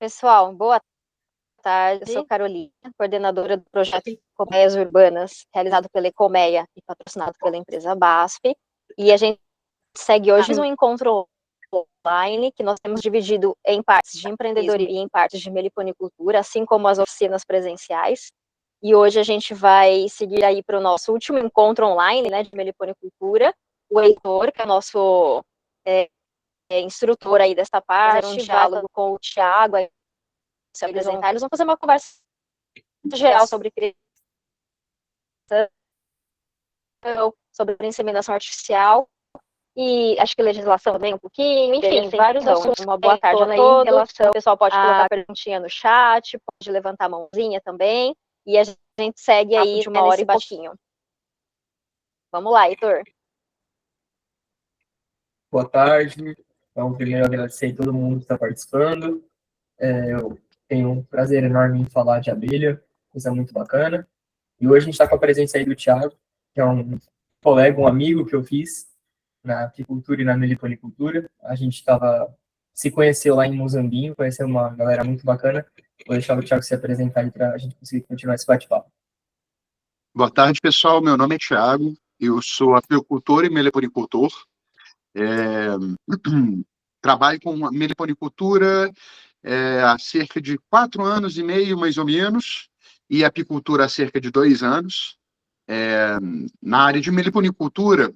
Pessoal, boa tarde. Eu sou Carolina, coordenadora do projeto Colmeias Urbanas, realizado pela Ecomeia e patrocinado pela empresa BASF. E a gente segue hoje um encontro online que nós temos dividido em partes de empreendedorismo e em partes de meliponicultura, assim como as oficinas presenciais. E hoje a gente vai seguir aí para o nosso último encontro online, né, de meliponicultura. O Heitor, que é nosso instrutor aí dessa parte, um diálogo com o Thiago, se apresentar. Eles vão fazer uma conversa geral sobre criação, sobre inseminação artificial e acho que legislação também um pouquinho, enfim, vários assuntos. Uma boa tarde a todos. Em relação, o pessoal pode colocar perguntinha no chat, pode levantar a mãozinha também, e a gente segue aí de 1 hora e pouquinho. Vamos lá, Heitor. Boa tarde. Então, primeiro agradecer a todo mundo que está participando. Eu tenho um prazer enorme em falar de abelha, coisa muito bacana. E hoje a gente está com a presença aí do Thiago, que é um colega, um amigo que eu fiz na apicultura e na meliponicultura. A gente se conheceu lá em Muzambinho, conheceu uma galera muito bacana. Vou deixar o Thiago se apresentar aí para a gente conseguir continuar esse bate-papo. Boa tarde, pessoal. Meu nome é Thiago, eu sou apicultor e meliponicultor. Trabalho com meliponicultura há cerca de 4 anos e meio, mais ou menos, e apicultura há cerca de 2 anos. Na área de meliponicultura,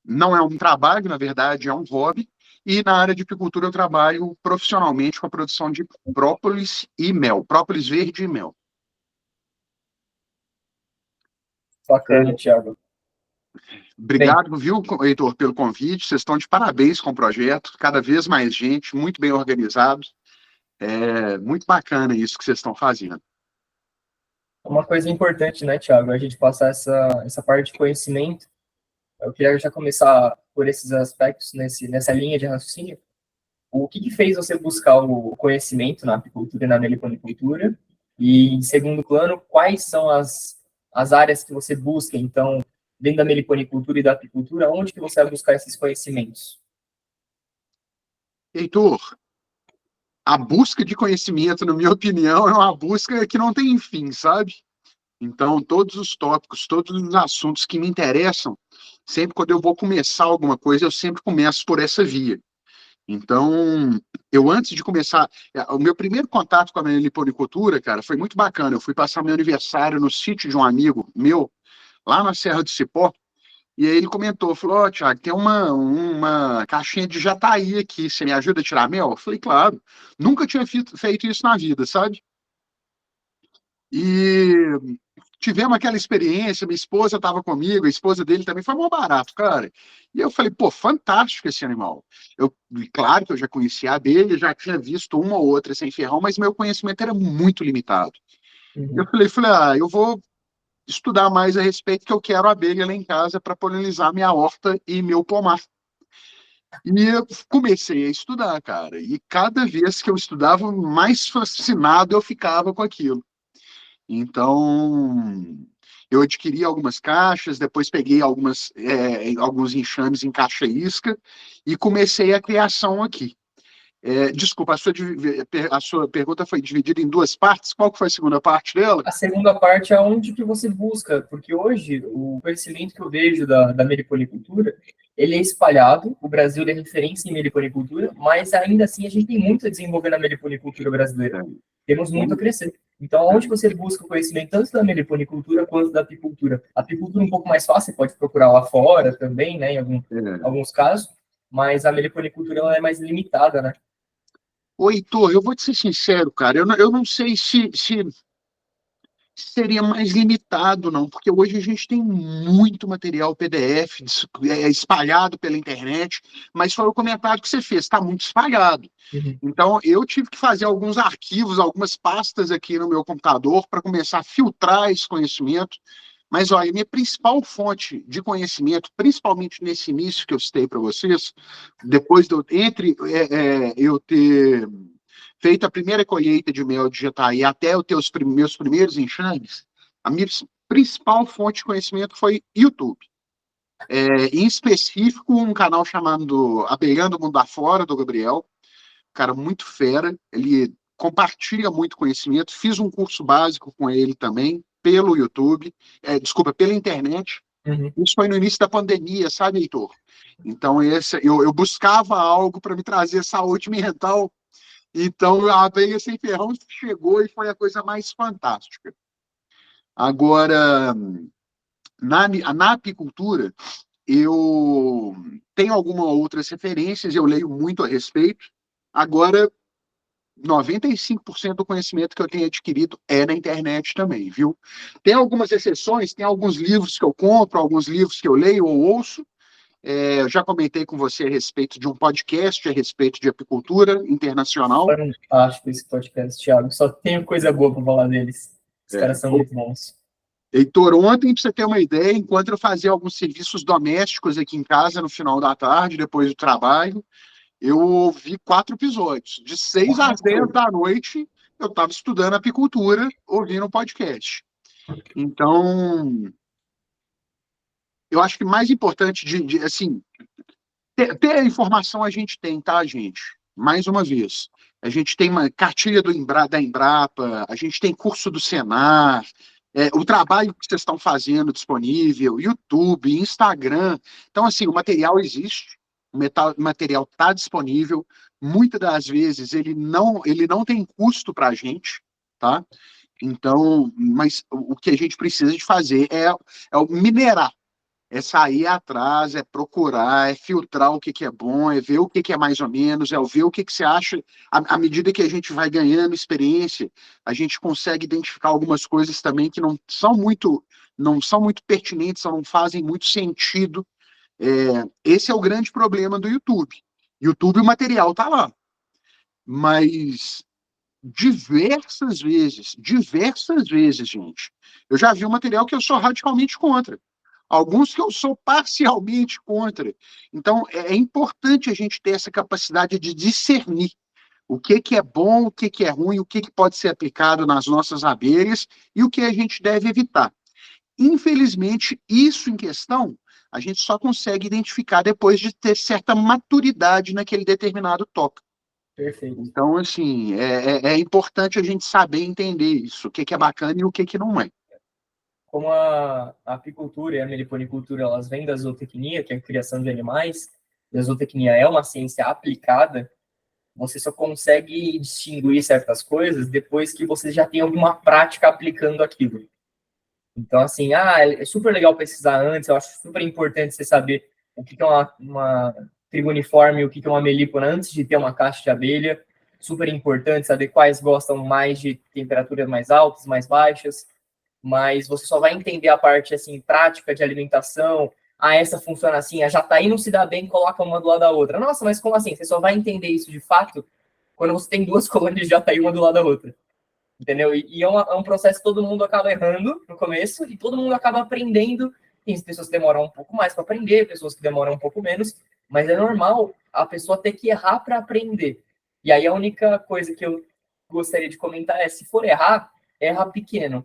não é um trabalho, na verdade, é um hobby, e na área de apicultura eu trabalho profissionalmente com a produção de própolis e mel, própolis verde e mel. Bacana, Thiago. Obrigado, viu, Heitor, pelo convite. Vocês estão de parabéns com o projeto. Cada vez mais gente, muito bem organizado. Muito bacana isso que vocês estão fazendo. Uma coisa importante, né, Thiago, a gente passar essa parte de conhecimento. Eu queria já começar por esses aspectos, nessa linha de raciocínio. O que fez você buscar o conhecimento na apicultura e na meliponicultura? E, em segundo plano, quais são as áreas que você busca, então, dentro da meliponicultura e da apicultura, onde que você vai buscar esses conhecimentos? Heitor, a busca de conhecimento, na minha opinião, é uma busca que não tem fim, sabe? Então, todos os tópicos, todos os assuntos que me interessam, sempre quando eu vou começar alguma coisa, eu sempre começo por essa via. Então, eu antes de começar, o meu primeiro contato com a meliponicultura, cara, foi muito bacana. Eu fui passar meu aniversário no sítio de um amigo meu, lá na Serra do Cipó, e aí ele comentou, falou, ó, Thiago, tem uma caixinha de jataí aqui, você me ajuda a tirar mel? Eu falei, claro. Nunca tinha feito isso na vida, sabe? E tivemos aquela experiência, minha esposa estava comigo, a esposa dele também, foi mó barato, cara. E eu falei, pô, fantástico esse animal. Claro que eu já conhecia a abelha, já tinha visto uma ou outra sem ferrão, mas meu conhecimento era muito limitado. Eu falei, eu vou estudar mais a respeito, que eu quero abelha lá em casa para polinizar minha horta e meu pomar. E eu comecei a estudar, cara. E cada vez que eu estudava, mais fascinado eu ficava com aquilo. Então, eu adquiri algumas caixas, depois peguei alguns enxames em caixa isca e comecei a criação aqui. Desculpa, a sua pergunta foi dividida em 2 partes. Qual que foi a segunda parte dela? A segunda parte é onde que você busca, porque hoje o conhecimento que eu vejo da meliponicultura, ele é espalhado, o Brasil é referência em meliponicultura, mas ainda assim a gente tem muito a desenvolver na meliponicultura brasileira. Temos muito a crescer. Então, onde você busca o conhecimento tanto da meliponicultura quanto da apicultura? A apicultura é um pouco mais fácil, você pode procurar lá fora também, né, em alguns casos, mas a meliponicultura ela é mais limitada, né? Ô, Heitor, eu vou te ser sincero, cara, eu não sei se seria mais limitado, não, porque hoje a gente tem muito material PDF espalhado pela internet, mas foi o comentário que você fez, está muito espalhado. Então, eu tive que fazer alguns arquivos, algumas pastas aqui no meu computador para começar a filtrar esse conhecimento. Mas, olha, minha principal fonte de conhecimento, principalmente nesse início que eu citei para vocês, depois eu ter feito a primeira colheita de mel de jataí até eu ter os meus primeiros enxames, a minha principal fonte de conhecimento foi YouTube. Em específico, um canal chamado Abelhando o Mundo Afora, do Gabriel. O cara muito fera, ele compartilha muito conhecimento, fiz um curso básico com ele também, pelo YouTube, desculpa, pela internet. Uhum. Isso foi no início da pandemia, sabe, Heitor? Então, eu buscava algo para me trazer saúde mental. Então, a Abelha Sem Ferrão chegou e foi a coisa mais fantástica. Agora, na apicultura, eu tenho algumas outras referências, eu leio muito a respeito. Agora, 95% do conhecimento que eu tenho adquirido é na internet também, viu? Tem algumas exceções, tem alguns livros que eu compro, alguns livros que eu leio ou ouço. Eu já comentei com você a respeito de um podcast a respeito de apicultura internacional. Fantástico esse podcast, Thiago. Só tenho coisa boa para falar deles. Os caras são muito bons. Heitor, ontem, para você ter uma ideia, enquanto eu fazia alguns serviços domésticos aqui em casa no final da tarde, depois do trabalho, eu ouvi 4 episódios. De 6 às 10 da noite, eu estava estudando apicultura, ouvindo um podcast. Então, eu acho que mais importante assim, ter a informação a gente tem, tá, gente? Mais uma vez, a gente tem uma cartilha da Embrapa, a gente tem curso do Senar, o trabalho que vocês estão fazendo disponível, YouTube, Instagram. Então, assim, o material existe, o material está disponível. Muitas das vezes ele não tem custo para a gente, tá? Então, mas o que a gente precisa de fazer é minerar. É sair atrás, é procurar, é filtrar o que é bom, é ver o que é mais ou menos, é ver o que você acha. À medida que a gente vai ganhando experiência, a gente consegue identificar algumas coisas também que não são muito pertinentes, ou não fazem muito sentido. Esse é o grande problema do YouTube. YouTube, o material está lá. Mas diversas vezes, gente, eu já vi um material que eu sou radicalmente contra. Alguns que eu sou parcialmente contra. Então, é importante a gente ter essa capacidade de discernir o que é bom, o que é ruim, o que pode ser aplicado nas nossas abelhas e o que a gente deve evitar. Infelizmente, isso em questão, a gente só consegue identificar depois de ter certa maturidade naquele determinado tópico. Perfeito. Então, assim, é importante a gente saber entender isso, o que é bacana e o que não é. Como a apicultura e a meliponicultura, elas vêm da zootecnia, que é a criação de animais, e a zootecnia é uma ciência aplicada, você só consegue distinguir certas coisas depois que você já tem alguma prática aplicando aquilo. Então, assim, é super legal pesquisar antes, eu acho super importante você saber o que é uma trigoniforme, o que é uma melípona antes de ter uma caixa de abelha, super importante saber quais gostam mais de temperaturas mais altas, mais baixas, mas você só vai entender a parte, assim, prática de alimentação, essa funciona assim, a jataí não se dá bem, coloca uma do lado da outra. Nossa, mas como assim? Você só vai entender isso de fato quando você tem 2 colônias de jataí uma do lado da outra. Entendeu? E é um processo que todo mundo acaba errando no começo e todo mundo acaba aprendendo. Tem pessoas que demoram um pouco mais para aprender, pessoas que demoram um pouco menos, mas é normal a pessoa ter que errar para aprender. E aí a única coisa que eu gostaria de comentar é, se for errar, erra pequeno.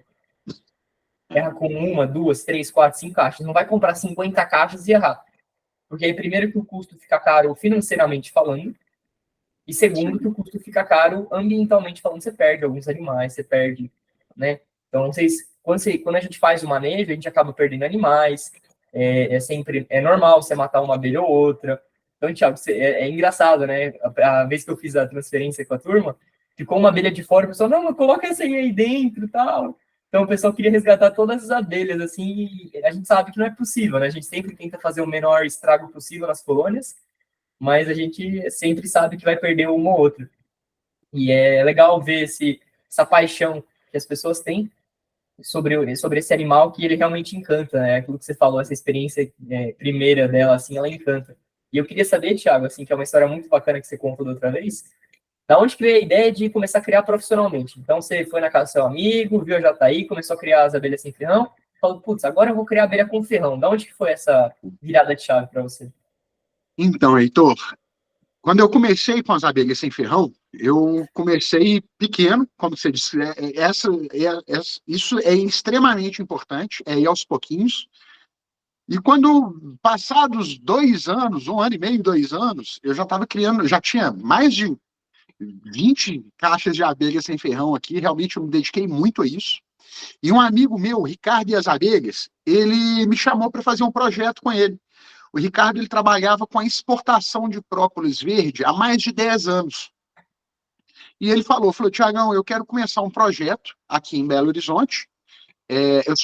Erra com 1, 2, 3, 4, 5 caixas. Não vai comprar 50 caixas e errar. Porque aí, primeiro, que o custo fica caro financeiramente falando, e segundo, que o custo fica caro ambientalmente falando, você perde alguns animais, você perde, né? Então, quando a gente faz o manejo, a gente acaba perdendo animais, é normal você matar uma abelha ou outra. Então, Thiago, é engraçado, né? A vez que eu fiz a transferência com a turma, ficou uma abelha de fora, o pessoal, não, coloca essa aí dentro e tal. Então, o pessoal queria resgatar todas as abelhas, assim, e a gente sabe que não é possível, né? A gente sempre tenta fazer o menor estrago possível nas colônias, mas a gente sempre sabe que vai perder uma ou outra. E é legal ver essa paixão que as pessoas têm sobre esse animal, que ele realmente encanta, né? Aquilo que você falou, essa experiência primeira dela, assim, ela encanta. E eu queria saber, Thiago, assim, que é uma história muito bacana que você contou da outra vez, da onde que veio a ideia de começar a criar profissionalmente? Então, você foi na casa do seu amigo, viu a jataí, começou a criar as abelhas sem ferrão, falou, putz, agora eu vou criar abelha com ferrão. Da onde que foi essa virada de chave para você? Então, Heitor, quando eu comecei com as abelhas sem ferrão, eu comecei pequeno, como você disse, isso é extremamente importante, é ir aos pouquinhos. E quando, passados 2 anos, 1 ano e meio, 2 anos, eu já estava criando, já tinha mais de 20 caixas de abelhas sem ferrão aqui, realmente eu me dediquei muito a isso. E um amigo meu, Ricardo e as Abelhas, ele me chamou para fazer um projeto com ele. O Ricardo, ele trabalhava com a exportação de própolis verde há mais de 10 anos. E ele falou, Tiagão, eu quero começar um projeto aqui em Belo Horizonte. Eu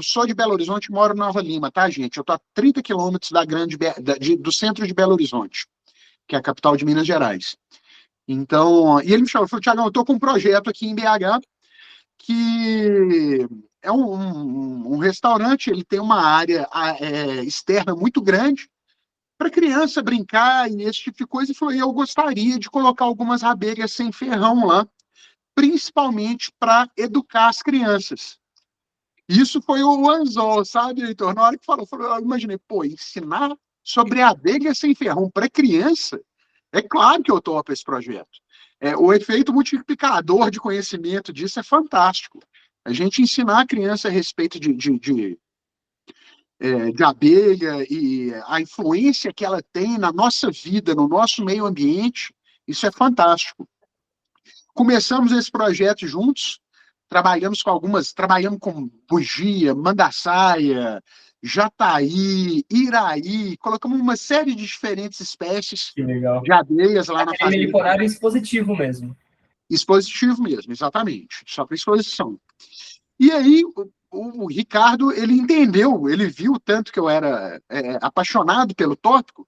sou de Belo Horizonte e moro em Nova Lima, tá, gente? Eu estou a 30 quilômetros do centro de Belo Horizonte, que é a capital de Minas Gerais. Então, e ele me chamou, falou, Tiagão, eu estou com um projeto aqui em BH que é um restaurante, ele tem uma área externa muito grande para criança brincar e esse tipo de coisa. E falou, eu gostaria de colocar algumas abelhas sem ferrão lá, principalmente para educar as crianças. Isso foi o anzol, sabe, Heitor? Na hora que falou, eu imaginei, pô, ensinar sobre abelha sem ferrão para criança, é claro que eu topo esse projeto. O efeito multiplicador de conhecimento disso é fantástico. A gente ensinar a criança a respeito de abelha e a influência que ela tem na nossa vida, no nosso meio ambiente, isso é fantástico. Começamos esse projeto juntos, trabalhamos com bugia, mandaçaia, jataí, iraí, colocamos uma série de diferentes espécies de abelhas lá na fazenda. Meliponário expositivo mesmo. Expositivo mesmo, exatamente, só para exposição. E aí, o Ricardo, ele entendeu, ele viu o tanto que eu era apaixonado pelo tópico,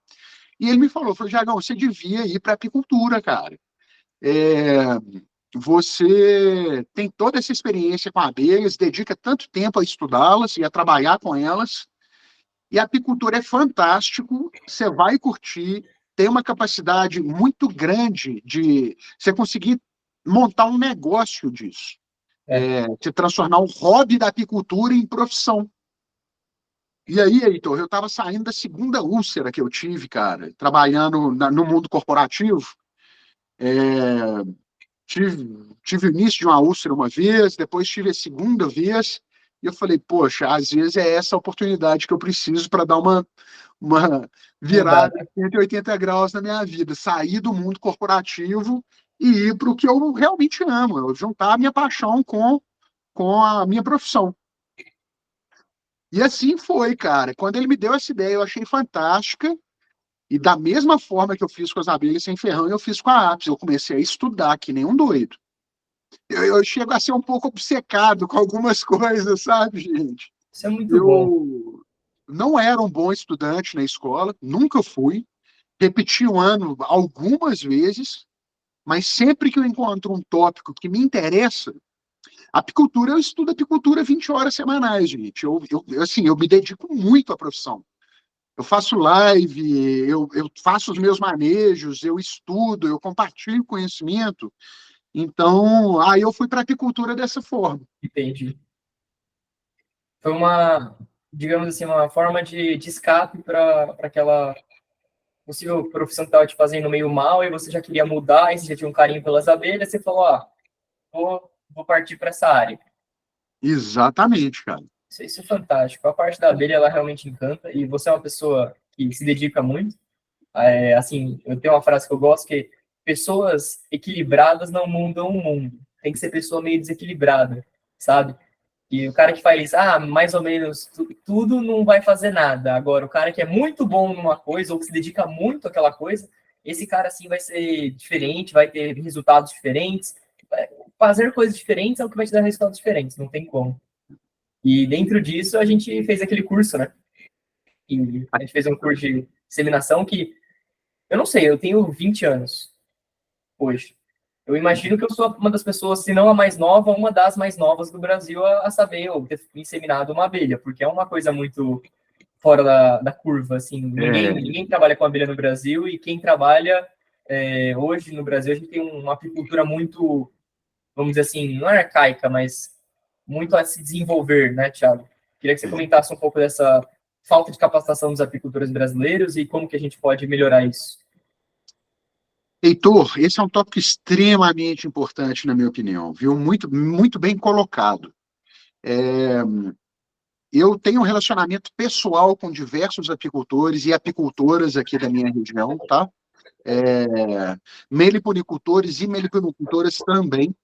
e ele me falou, Tiagão, você devia ir para apicultura, cara. Você tem toda essa experiência com abelhas, dedica tanto tempo a estudá-las e a trabalhar com elas, e a apicultura é fantástico, você vai curtir, tem uma capacidade muito grande de você conseguir montar um negócio disso, se transformar um hobby da apicultura em profissão. E aí, Heitor, eu estava saindo da segunda úlcera que eu tive, cara, trabalhando no mundo corporativo. Tive o início de uma úlcera uma vez, depois tive a segunda vez, e eu falei, poxa, às vezes é essa oportunidade que eu preciso para dar uma virada de 180 graus na minha vida, sair do mundo corporativo e ir para o que eu realmente amo, eu juntar a minha paixão com a minha profissão. E assim foi, cara. Quando ele me deu essa ideia, eu achei fantástica. E da mesma forma que eu fiz com as abelhas sem ferrão, eu fiz com a apis. Eu comecei a estudar que nem um doido. Eu chego a ser um pouco obcecado com algumas coisas, sabe, gente? Isso é muito bom. Não era um bom estudante na escola, nunca fui. Repeti o ano algumas vezes, mas sempre que eu encontro um tópico que me interessa, apicultura, eu estudo apicultura 20 horas semanais, gente. Eu me dedico muito à profissão. Eu faço live, eu faço os meus manejos, eu estudo, eu compartilho conhecimento. Então, aí eu fui para a apicultura dessa forma. Entendi. Foi uma, digamos assim, uma forma de escape para aquela possível profissão que estava te fazendo meio mal e você já queria mudar, e você já tinha um carinho pelas abelhas, você falou, vou partir para essa área. Exatamente, cara. Isso é fantástico. A parte da abelha, ela realmente encanta, e você é uma pessoa que se dedica muito. Assim, eu tenho uma frase que eu gosto, que pessoas equilibradas não mudam o mundo. Tem que ser pessoa meio desequilibrada, sabe? E o cara que faz, mais ou menos tudo não vai fazer nada. Agora, o cara que é muito bom numa coisa, ou que se dedica muito àquela coisa, esse cara, assim, vai ser diferente, vai ter resultados diferentes. Fazer coisas diferentes é o que vai te dar resultados diferentes, não tem como. E dentro disso, a gente fez aquele curso, né? E a gente fez um curso de disseminação que, eu não sei, eu tenho 20 anos hoje. Eu imagino que eu sou uma das pessoas, se não a mais nova, uma das mais novas do Brasil a saber ou ter inseminado uma abelha, porque é uma coisa muito fora da curva, assim. Ninguém trabalha com abelha no Brasil, e quem trabalha hoje no Brasil, a gente tem uma apicultura muito, vamos dizer assim, não é arcaica, mas muito a se desenvolver, né, Thiago? Queria que você comentasse um pouco dessa falta de capacitação dos apicultores brasileiros e como que a gente pode melhorar isso. Heitor, esse é um tópico extremamente importante, na minha opinião, viu? Muito, muito bem colocado. Eu tenho um relacionamento pessoal com diversos apicultores e apicultoras aqui da minha região, tá? meliponicultores e meliponicultoras também.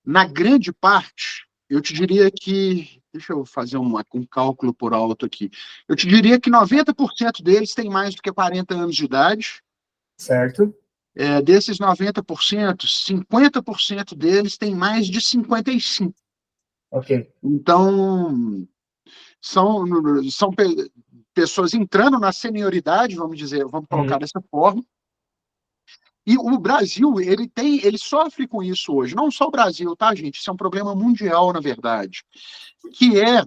Na grande parte, eu te diria que, deixa eu fazer um cálculo por alto aqui, eu te diria que 90% deles têm mais do que 40 anos de idade. Certo. Desses 90%, 50% deles têm mais de 55. Ok. Então, são pessoas entrando na senioridade, vamos dizer, vamos colocar dessa forma. E o Brasil, ele sofre com isso hoje. Não só o Brasil, tá, gente? Isso é um problema mundial, na verdade. Que é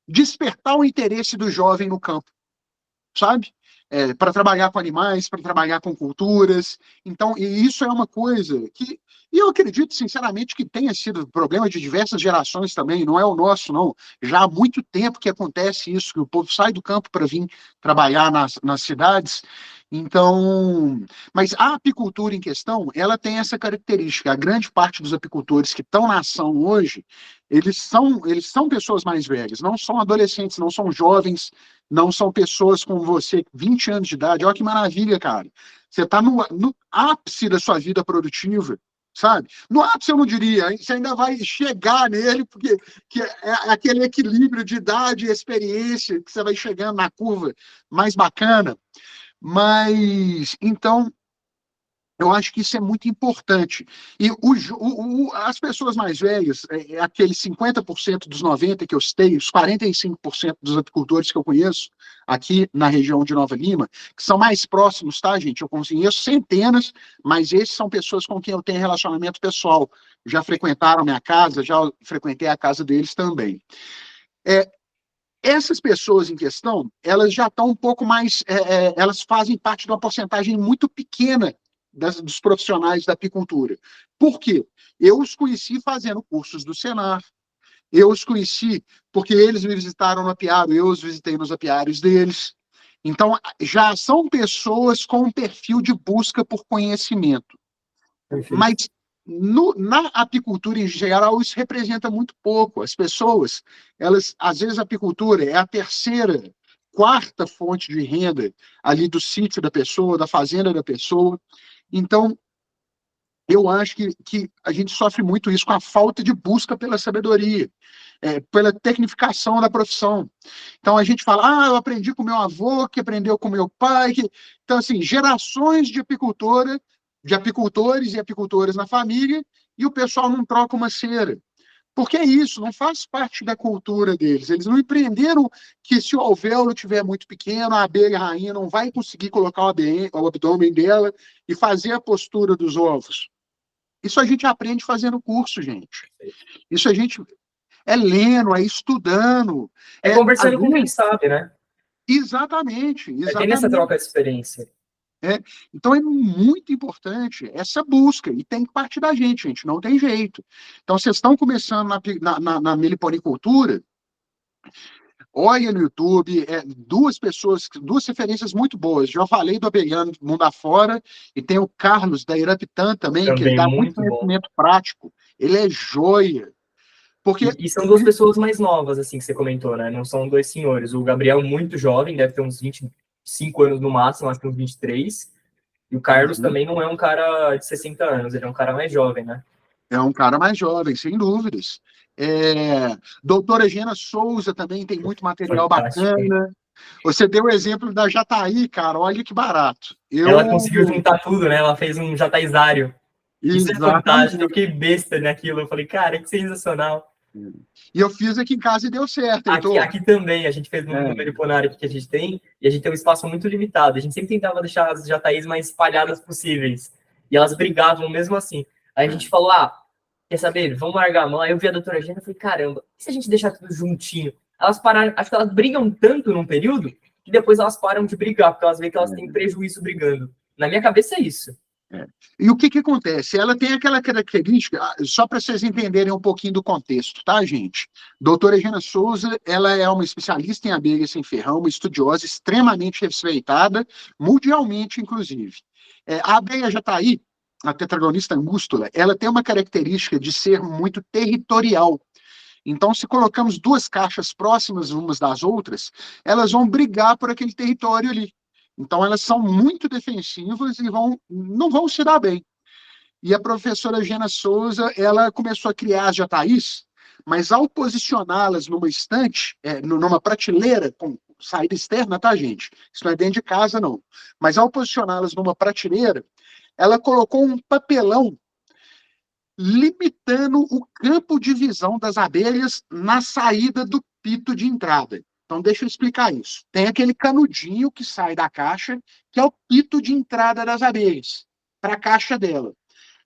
despertar o interesse do jovem no campo, sabe? Para trabalhar com animais, para trabalhar com culturas. Então, e isso é uma coisa que... E eu acredito, sinceramente, que tenha sido problema de diversas gerações também, não é o nosso, não. Já há muito tempo que acontece isso, que o povo sai do campo para vir trabalhar nas cidades. Então, mas a apicultura em questão, ela tem essa característica. A grande parte dos apicultores que estão na ação hoje, eles são pessoas mais velhas, não são adolescentes, não são jovens, não são pessoas como você, 20 anos de idade. Olha que maravilha, cara. Você está no ápice da sua vida produtiva, sabe? No ápice eu não diria, hein? Você ainda vai chegar nele, porque é aquele equilíbrio de idade e experiência que você vai chegando na curva mais bacana. Mas, então, eu acho que isso é muito importante. E as pessoas mais velhas, aqueles 50% dos 90% que eu citei, os 45% dos apicultores que eu conheço aqui na região de Nova Lima, que são mais próximos, tá, gente? Eu conheço centenas, mas esses são pessoas com quem eu tenho relacionamento pessoal. Já frequentaram minha casa, já frequentei a casa deles também. Essas pessoas em questão, elas já estão um pouco mais... elas fazem parte de uma porcentagem muito pequena dos profissionais da apicultura. Por quê? Eu os conheci fazendo cursos do Senar, eu os conheci porque eles me visitaram no apiário, eu os visitei nos apiários deles. Então, já são pessoas com um perfil de busca por conhecimento. Perfeito. Mas na apicultura em geral, isso representa muito pouco. As pessoas, às vezes a apicultura é a terceira, quarta fonte de renda ali do sítio da pessoa, da fazenda da pessoa. Então, eu acho que a gente sofre muito isso com a falta de busca pela sabedoria, pela tecnificação da profissão. Então, a gente fala, eu aprendi com meu avô, que aprendeu com meu pai. Então, assim, gerações de apicultores e apicultoras na família, e o pessoal não troca uma cera. Porque é isso, não faz parte da cultura deles. Eles não empreenderam que se o alvéolo estiver muito pequeno, a abelha rainha não vai conseguir colocar o abdômen dela e fazer a postura dos ovos. Isso a gente aprende fazendo curso, gente. Isso a gente lendo, estudando. Conversando com quem sabe, né? Exatamente. Tem essa troca de experiência. Então é muito importante essa busca, e tem que partir da gente, não tem jeito. Então, vocês estão começando na meliponicultura, olha no YouTube, duas referências muito boas. Já falei do Abelhano Mundo Afora, e tem o Carlos da Irapitã também, que ele dá muito conhecimento prático. Ele é joia. Porque... E são duas pessoas mais novas, assim, que você comentou, né? Não são dois senhores. O Gabriel, muito jovem, deve ter uns 25 anos no máximo, acho que uns 23. E o Carlos também não é um cara de 60 anos, ele é um cara mais jovem, né? É um cara mais jovem, sem dúvidas. Doutora Gena Souza também tem muito material bacana. Você deu o exemplo da Jataí, cara, olha que barato. Ela conseguiu juntar tudo, né? Ela fez um jataizário. Isso é fantástico, eu fiquei besta naquilo. Eu falei, cara, que sensacional. E eu fiz aqui em casa e deu certo. Aqui também, a gente fez no meliponário que a gente tem, e a gente tem um espaço muito limitado. A gente sempre tentava deixar as jataís mais espalhadas possíveis. E elas brigavam mesmo assim. Aí a gente falou, quer saber, vamos largar a mão. Aí eu vi a doutora Gena e falei, caramba, e se a gente deixar tudo juntinho? Elas pararam, acho que elas brigam tanto num período, que depois elas param de brigar, porque elas veem que elas têm prejuízo brigando. Na minha cabeça é isso. E o que acontece? Ela tem aquela característica, só para vocês entenderem um pouquinho do contexto, tá, gente? Doutora Gena Souza, ela é uma especialista em abelha sem ferrão, uma estudiosa extremamente respeitada, mundialmente, inclusive. A abelha jataí, a Tetragonista angústula, ela tem uma característica de ser muito territorial. Então, se colocamos duas caixas próximas umas das outras, elas vão brigar por aquele território ali. Então, elas são muito defensivas e não vão se dar bem. E a professora Gena Souza, ela começou a criar as jataís, mas ao posicioná-las numa estante, numa prateleira, com saída externa, tá, gente? Isso não é dentro de casa, não. Mas ao posicioná-las numa prateleira, ela colocou um papelão limitando o campo de visão das abelhas na saída do pito de entrada. Então, deixa eu explicar isso. Tem aquele canudinho que sai da caixa, que é o pito de entrada das abelhas, para a caixa dela.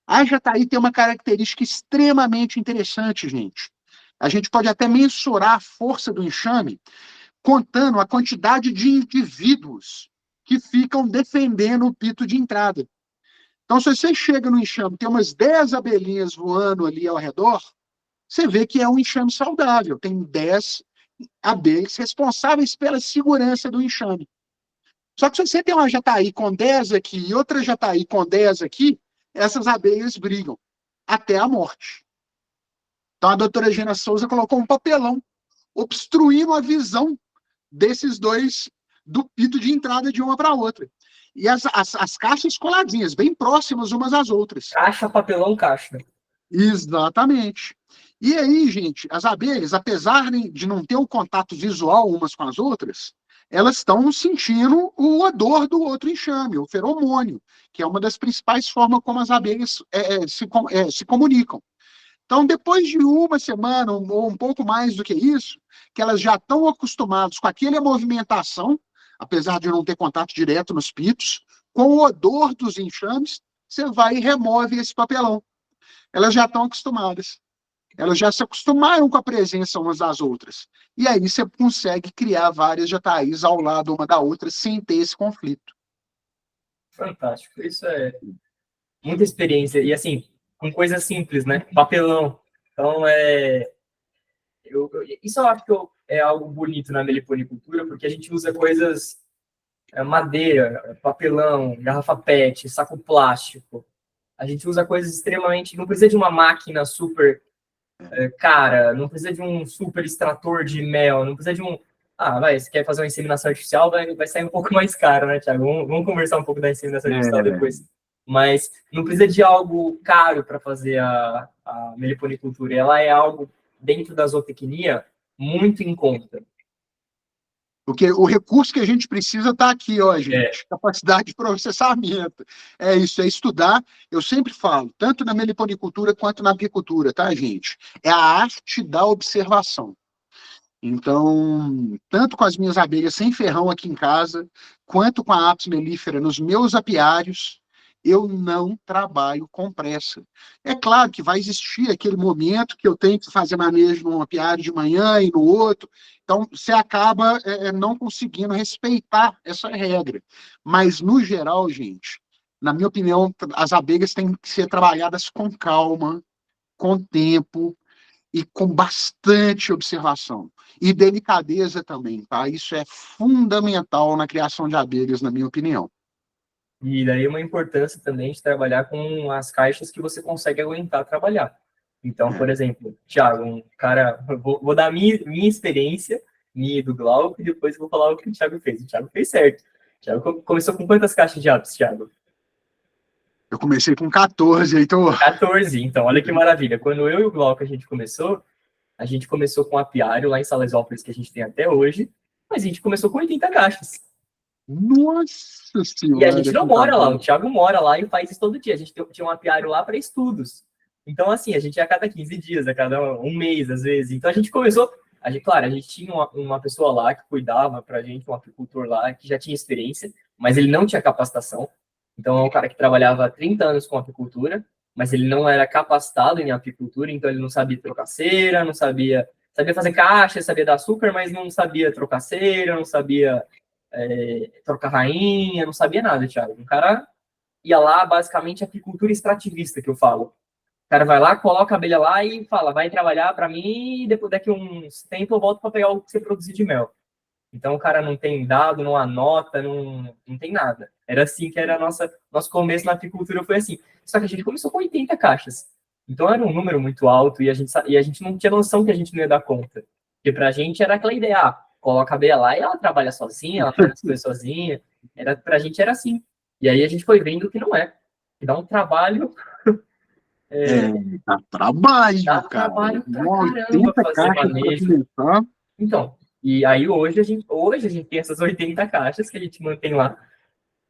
A jataí tem uma característica extremamente interessante, gente. A gente pode até mensurar a força do enxame contando a quantidade de indivíduos que ficam defendendo o pito de entrada. Então, se você chega no enxame, tem umas 10 abelhinhas voando ali ao redor, você vê que é um enxame saudável. Tem 10 abelhas responsáveis pela segurança do enxame. Só que se você tem uma jataí com 10 aqui e outra jataí com 10 aqui, essas abelhas brigam até a morte. Então, a doutora Gena Souza colocou um papelão obstruindo a visão desses dois, do pito de entrada de uma para a outra. E as caixas coladinhas, bem próximas umas às outras. Caixa, papelão, caixa. Exatamente. E aí, gente, as abelhas, apesar de não ter o contato visual umas com as outras, elas estão sentindo o odor do outro enxame, o feromônio, que é uma das principais formas como as abelhas se comunicam. Então, depois de uma semana ou um pouco mais do que isso, que elas já estão acostumadas com aquela movimentação, apesar de não ter contato direto nos pitos, com o odor dos enxames, você vai e remove esse papelão. Elas já estão acostumadas. Elas já se acostumaram com a presença umas das outras. E aí você consegue criar várias jataís ao lado uma da outra sem ter esse conflito. Fantástico. Isso é muita experiência. E assim, com coisas simples, né? Papelão. Então, isso eu acho que é algo bonito na meliponicultura, porque a gente usa coisas, madeira, papelão, garrafa PET, saco plástico. A gente usa coisas extremamente... Não precisa de uma máquina super cara, não precisa de um super extrator de mel, não precisa de um... você quer fazer uma inseminação artificial, vai sair um pouco mais caro, né, Thiago? Vamos conversar um pouco da inseminação artificial depois. Mas não precisa de algo caro para fazer a meliponicultura. Ela é algo, dentro da zootecnia, muito em conta. Porque o recurso que a gente precisa está aqui, ó, gente. Capacidade de processamento. É isso, é estudar. Eu sempre falo, tanto na meliponicultura quanto na apicultura, tá, gente? É a arte da observação. Então, tanto com as minhas abelhas sem ferrão aqui em casa, quanto com a Apis mellifera nos meus apiários, eu não trabalho com pressa. É claro que vai existir aquele momento que eu tenho que fazer manejo num apiário de manhã e no outro, então você acaba não conseguindo respeitar essa regra. Mas, no geral, gente, na minha opinião, as abelhas têm que ser trabalhadas com calma, com tempo e com bastante observação. E delicadeza também, tá? Isso é fundamental na criação de abelhas, na minha opinião. E daí uma importância também de trabalhar com as caixas que você consegue aguentar trabalhar. Então, por exemplo, Thiago, vou dar a minha experiência, minha e do Glauco, e depois vou falar o que o Thiago fez. O Thiago fez certo. O Thiago começou com quantas caixas de Apis, Thiago? Eu comecei com 14, Heitor. 14, então, olha que maravilha. Quando eu e o Glauco a gente começou com um apiário lá em Salesópolis, que a gente tem até hoje, mas a gente começou com 80 caixas. Nossa Senhora! E a gente não mora lá, o Thiago mora lá e faz isso todo dia. A gente tinha um apiário lá para estudos. Então, assim, a gente ia a cada 15 dias, a cada um mês, às vezes. Então, a gente começou... Claro, a gente tinha uma pessoa lá que cuidava pra gente, um apicultor lá, que já tinha experiência, mas ele não tinha capacitação. Então, é um cara que trabalhava há 30 anos com apicultura, mas ele não era capacitado em apicultura, então ele não sabia trocar cera, não sabia fazer caixa, sabia dar açúcar, mas não sabia trocar cera, não sabia trocar rainha, não sabia nada, Thiago. Um cara ia lá, basicamente, apicultura extrativista, que eu falo. O cara vai lá, coloca a abelha lá e fala, vai trabalhar para mim e depois daqui uns tempo eu volto para pegar o que você produzir de mel. Então o cara não tem dado, não anota, não tem nada. Era assim que era nosso começo na apicultura, foi assim. Só que a gente começou com 80 caixas. Então era um número muito alto e a gente não tinha noção que a gente não ia dar conta. Porque pra gente era aquela ideia, coloca a abelha lá e ela trabalha sozinha, ela faz as coisas sozinha. Pra gente era assim. E aí a gente foi vendo que não é. Que dá um trabalho. Dá trabalho, Dá cara. trabalho pra caramba 80 fazer caixas para manejo. começar. Então, e aí hoje a gente tem essas 80 caixas que a gente mantém lá.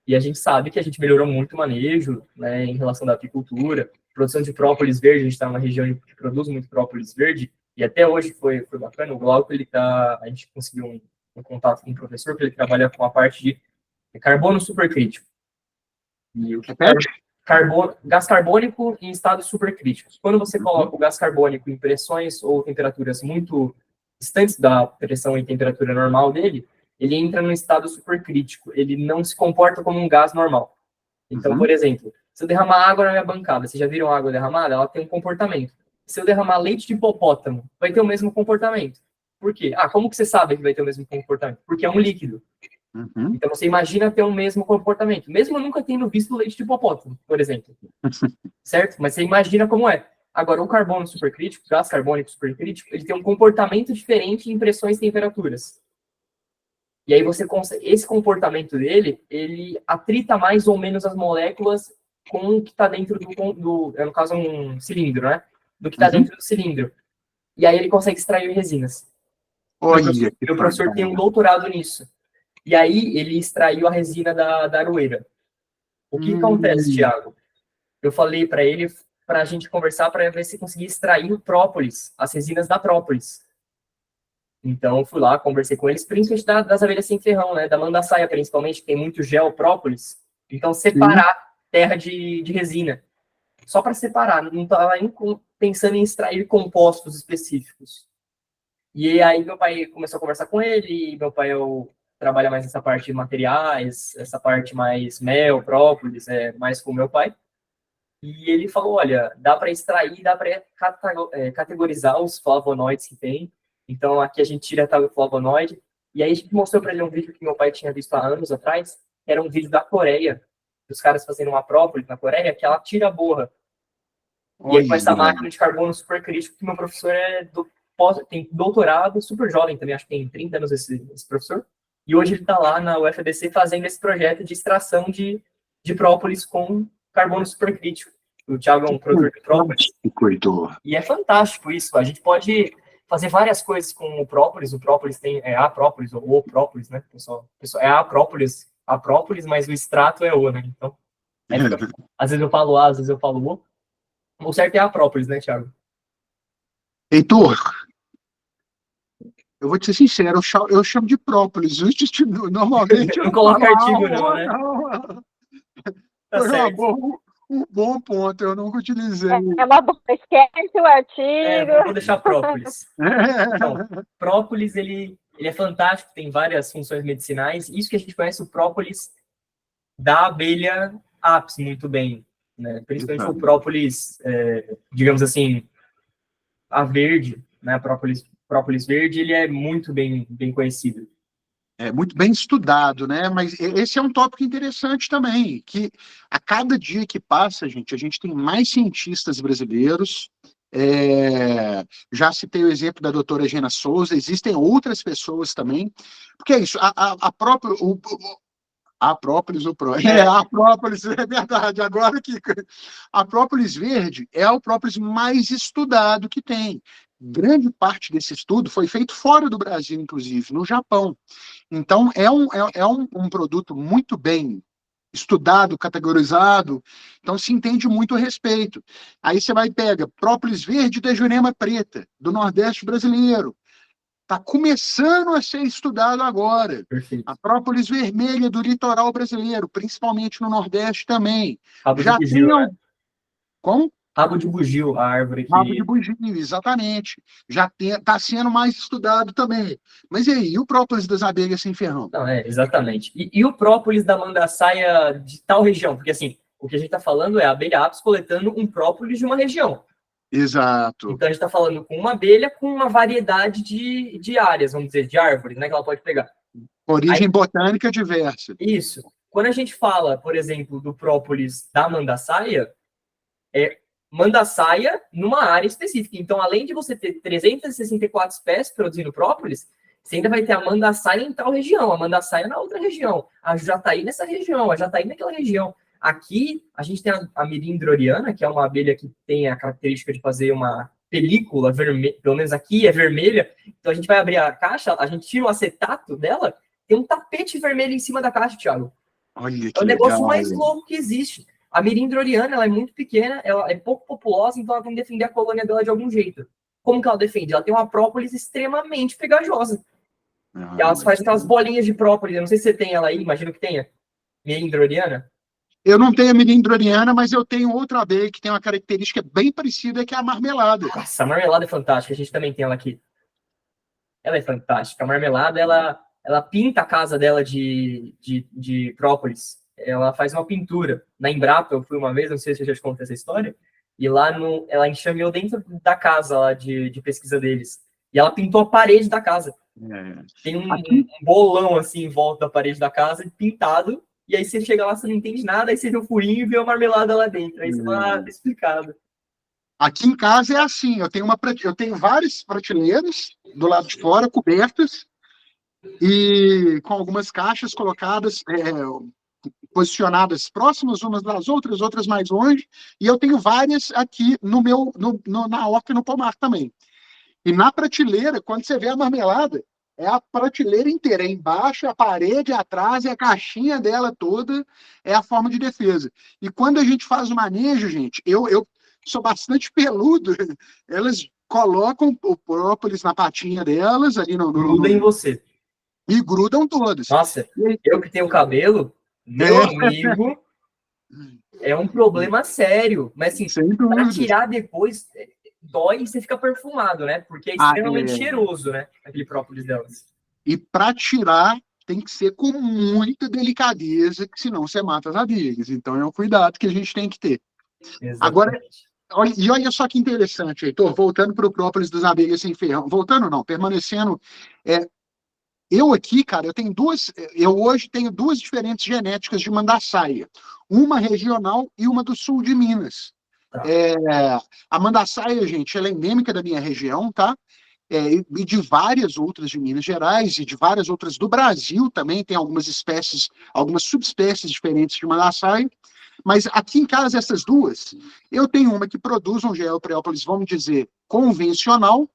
E a gente sabe que a gente melhorou muito o manejo, né, em relação da apicultura. Produção de própolis verde, a gente está numa região que produz muito própolis verde, e até hoje foi bacana. O Glauco, a gente conseguiu um contato com um professor, que ele trabalha com a parte de carbono supercrítico. E o que gás carbônico em estados supercríticos. Quando você coloca o gás carbônico em pressões ou temperaturas muito distantes da pressão e temperatura normal dele, ele entra num estado supercrítico. Ele não se comporta como um gás normal. Então, por exemplo, se eu derramar água na minha bancada, vocês já viram água derramada? Ela tem um comportamento. Se eu derramar leite de hipopótamo, vai ter o mesmo comportamento. Por quê? Como que você sabe que vai ter o mesmo comportamento? Porque é um líquido. Então, você imagina ter o mesmo comportamento. Mesmo eu nunca tendo visto leite de hipopótamo, por exemplo. Certo? Mas você imagina como é. Agora, o carbono supercrítico, o gás carbônico supercrítico, ele tem um comportamento diferente em pressões e temperaturas. E aí você consegue, esse comportamento dele, ele atrita mais ou menos as moléculas com o que está dentro no caso, um cilindro, né? Do que está dentro do cilindro. E aí ele consegue extrair resinas. Meu professor tem um doutorado nisso. E aí ele extraiu a resina da aroeira. O que acontece, Thiago? Eu falei para ele, para a gente conversar, para ver se conseguia extrair o própolis, as resinas da própolis. Então, eu fui lá, conversei com eles, principalmente das abelhas sem ferrão, né? Da mandaçaia, principalmente, que tem muito gel, própolis. Então, separar terra de resina. Só para separar, não estava pensando em extrair compostos específicos. E aí, meu pai começou a conversar com ele, e meu pai trabalha mais nessa parte de materiais, essa parte mais mel, própolis, mais com meu pai. E ele falou, olha, dá para extrair, dá para categorizar os flavonoides que tem. Então, aqui a gente tira o flavonoide. E aí, a gente mostrou para ele um vídeo que meu pai tinha visto há anos atrás. Era um vídeo da Coreia, dos caras fazendo uma própolis na Coreia, que ela tira a borra. E aí, com essa máquina de carbono super crítico, que meu professor tem doutorado, super jovem também, acho que tem 30 anos esse professor. E hoje ele está lá na UFABC fazendo esse projeto de extração de própolis com carbono supercrítico. O Thiago é um produtor de própolis. E é fantástico isso. A gente pode fazer várias coisas com o própolis. O própolis tem a própolis, ou o própolis, né, pessoal? É a própolis, mas o extrato é o, né? Então, às vezes eu falo às vezes eu falo o. O certo é a própolis, né, Thiago? Heitor, eu vou te ser sincero, eu chamo de própolis. Normalmente eu não coloca artigo, não, né? Tá certo. Um bom ponto, eu nunca utilizei. É uma boa, esquece o artigo. Vou deixar própolis. Então, própolis, ele é fantástico, tem várias funções medicinais. Isso que a gente conhece o própolis da abelha apis muito bem, né? Principalmente o própolis, digamos assim, a verde, né? Própolis verde, ele é muito bem conhecido. É muito bem estudado, né? Mas esse é um tópico interessante também, que a cada dia que passa, gente, a gente tem mais cientistas brasileiros. Já citei o exemplo da doutora Gena Souza, existem outras pessoas também, porque é isso, a própria... A própolis, a própolis, é verdade. Agora que a própolis verde é o própolis mais estudado que tem. Grande parte desse estudo foi feito fora do Brasil, inclusive, no Japão. Então, é um produto muito bem estudado, categorizado, então se entende muito a respeito. Aí você vai e pega própolis verde da Jurema preta, do Nordeste brasileiro. Está começando a ser estudado agora. Perfeito. A própolis vermelha do litoral brasileiro, principalmente no Nordeste também. Rabo de bugio, né? Como? Rabo de bugio, a árvore que... Rabo de bugio, exatamente. Já está sendo mais estudado também. Mas e aí, e o própolis das abelhas sem ferrão? Não, exatamente. E o própolis da mandaçaia de tal região? Porque, assim, o que a gente está falando é a abelha apis coletando um própolis de uma região. Exato. Então, a gente está falando com uma abelha com uma variedade de áreas, vamos dizer, de árvores, né, que ela pode pegar. Origem botânica diversa. Isso. Quando a gente fala, por exemplo, do própolis da mandaçaia, mandaçaia numa área específica. Então, além de você ter 364 espécies produzindo própolis, Você ainda vai ter a mandaçaia em tal região, a mandaçaia na outra região, a jataí nessa região, a jataí naquela região. Aqui, a gente tem a mirindroriana, que é uma abelha que tem a característica de fazer uma película vermelha, pelo menos aqui é vermelha. Então, a gente vai abrir a caixa, a gente tira o acetato dela, tem um tapete vermelho em cima da caixa, Thiago. Olha É que o negócio legal. mais louco que existe. A mirindroriana, ela é muito pequena, ela é pouco populosa, então ela tem que defender a colônia dela de algum jeito. Como que ela defende? Ela tem uma própolis extremamente pegajosa. E elas fazem aquelas bolinhas de própolis. Eu não sei se você tem ela aí, imagino que tenha. Mirindroriana. Eu não tenho a mirindroriana, mas eu tenho outra abelha que tem uma característica bem parecida, que é a marmelada. Nossa, a marmelada é fantástica, a gente também tem ela aqui. Ela é fantástica. A marmelada, ela pinta a casa dela de própolis. Ela faz uma pintura. Na Embrapa, eu fui uma vez, não sei se eu já te contei essa história, e lá ela enxameou dentro da casa lá de pesquisa deles. E ela pintou a parede da casa. Tem um bolão assim em volta da parede da casa, pintado, e aí você chega lá, você não entende nada, aí você vê o furinho e vê a marmelada lá dentro. Aí você fala, tá explicado. Aqui em casa é assim, eu tenho várias prateleiras do lado de fora, cobertas, e com algumas caixas colocadas, posicionadas próximas umas das outras, outras mais longe, e eu tenho várias aqui na horta e no pomar também. E na prateleira, quando você vê a marmelada, é a prateleira inteira, é embaixo, a parede, atrás, é a caixinha dela toda, é a forma de defesa. E quando a gente faz o manejo, gente, eu sou bastante peludo, elas colocam o própolis na patinha delas, ali Gruda em você. e grudam todas. Nossa, eu que tenho cabelo, meu amigo, é um problema sério. Mas assim, para tirar depois, dói e você fica perfumado, né? Porque é extremamente cheiroso, né? Aquele própolis delas. E para tirar, tem que ser com muita delicadeza, que senão você mata as abelhas. Então é um cuidado que a gente tem que ter. Exatamente. Agora, olha só que interessante, Heitor, voltando para o própolis das abelhas sem ferrão. Voltando não, permanecendo. Eu aqui, cara, eu hoje tenho duas diferentes genéticas de mandaçaia. Uma regional e uma do sul de Minas. A mandaçaia, gente, ela é endêmica da minha região, tá? E de várias outras de Minas Gerais e de várias outras do Brasil também, tem algumas espécies, algumas subespécies diferentes de mandaçaia, mas aqui em casa, essas duas, eu tenho uma que produz um geoprópolis, vamos dizer, convencional,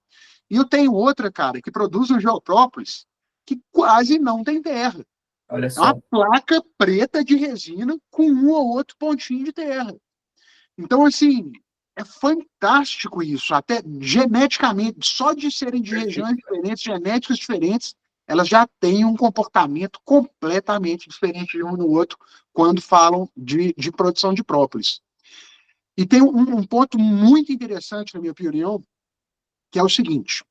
e eu tenho outra, cara, que produz um geoprópolis que quase não tem terra. Olha só. É uma placa preta de resina com um ou outro pontinho de terra. Então, assim, é fantástico isso, até geneticamente, só de serem de regiões diferentes, genéticas diferentes, elas já têm um comportamento completamente diferente de um no outro quando falam de produção de própolis. E tem um ponto muito interessante, na minha opinião, que é o seguinte: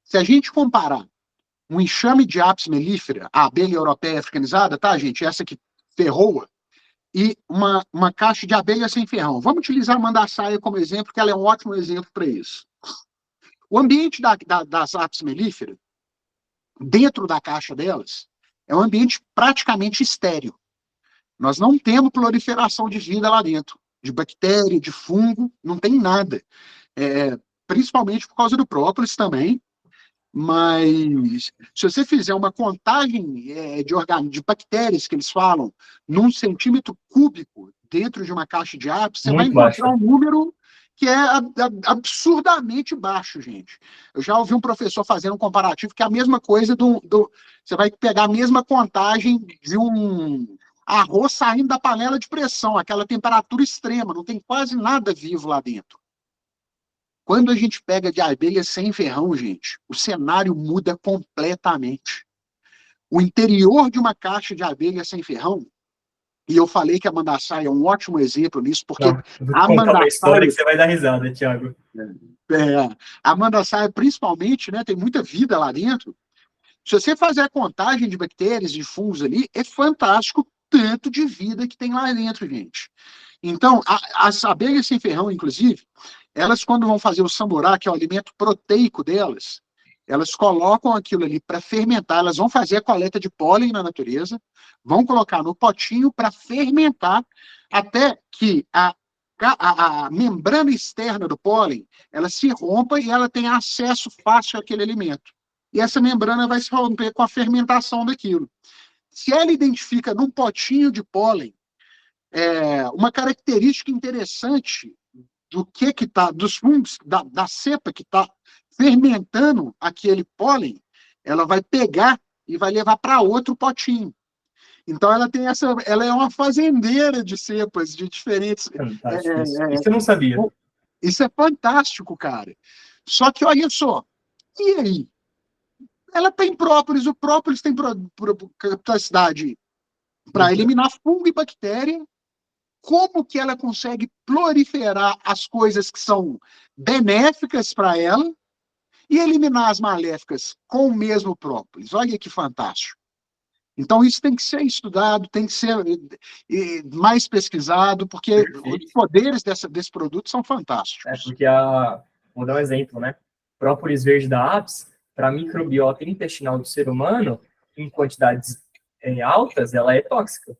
se a gente comparar um enxame de Apis mellifera, a abelha europeia africanizada, tá, gente? Essa que ferroa, e uma caixa de abelha sem ferrão. Vamos utilizar a mandaçaia como exemplo, porque ela é um ótimo exemplo para isso. O ambiente das Apis mellifera, dentro da caixa delas, é um ambiente praticamente estéril. Nós não temos proliferação de vida lá dentro, de bactéria, de fungo, não tem nada. Principalmente por causa do própolis também, mas se você fizer uma contagem de bactérias, que eles falam, num centímetro cúbico dentro de uma caixa de apis, você vai encontrar um número que é absurdamente baixo, gente. Eu já ouvi um professor fazendo um comparativo que é a mesma coisa você vai pegar a mesma contagem de um arroz saindo da panela de pressão, aquela temperatura extrema, não tem quase nada vivo lá dentro. Quando a gente pega de abelha sem ferrão, gente, o cenário muda completamente. O interior de uma caixa de abelha sem ferrão, e eu falei que a mandaçaia é um ótimo exemplo nisso, porque a mandaçaia... uma história que você vai dar risada, Thiago. A mandaçaia, principalmente, né, tem muita vida lá dentro. Se você fazer a contagem de bactérias, de fungos ali, é fantástico tanto de vida que tem lá dentro, gente. Então, as abelhas sem ferrão, inclusive, elas, quando vão fazer o samburá, que é o alimento proteico delas, elas colocam aquilo ali para fermentar, elas vão fazer a coleta de pólen na natureza, vão colocar no potinho para fermentar, até que a membrana externa do pólen, ela se rompa e ela tem acesso fácil àquele alimento. e essa membrana vai se romper com a fermentação daquilo. Se ela identifica num potinho de pólen uma característica interessante do que está, dos fungos, da cepa que está fermentando aquele pólen, ela vai pegar e vai levar para outro potinho. Então ela é uma fazendeira de cepas de diferentes. Fantástico isso eu não sabia. Isso é fantástico, cara. Só que olha só, e aí? Ela tem própolis, o própolis tem capacidade para eliminar fungo e bactéria. Como que ela consegue proliferar as coisas que são benéficas para ela e eliminar as maléficas com o mesmo própolis? Olha que fantástico. Então, isso tem que ser estudado, tem que ser mais pesquisado, porque os poderes desse produto são fantásticos. Porque vou dar um exemplo, né? Própolis verde da Apis, para a microbiota intestinal do ser humano, em quantidades altas, ela é tóxica.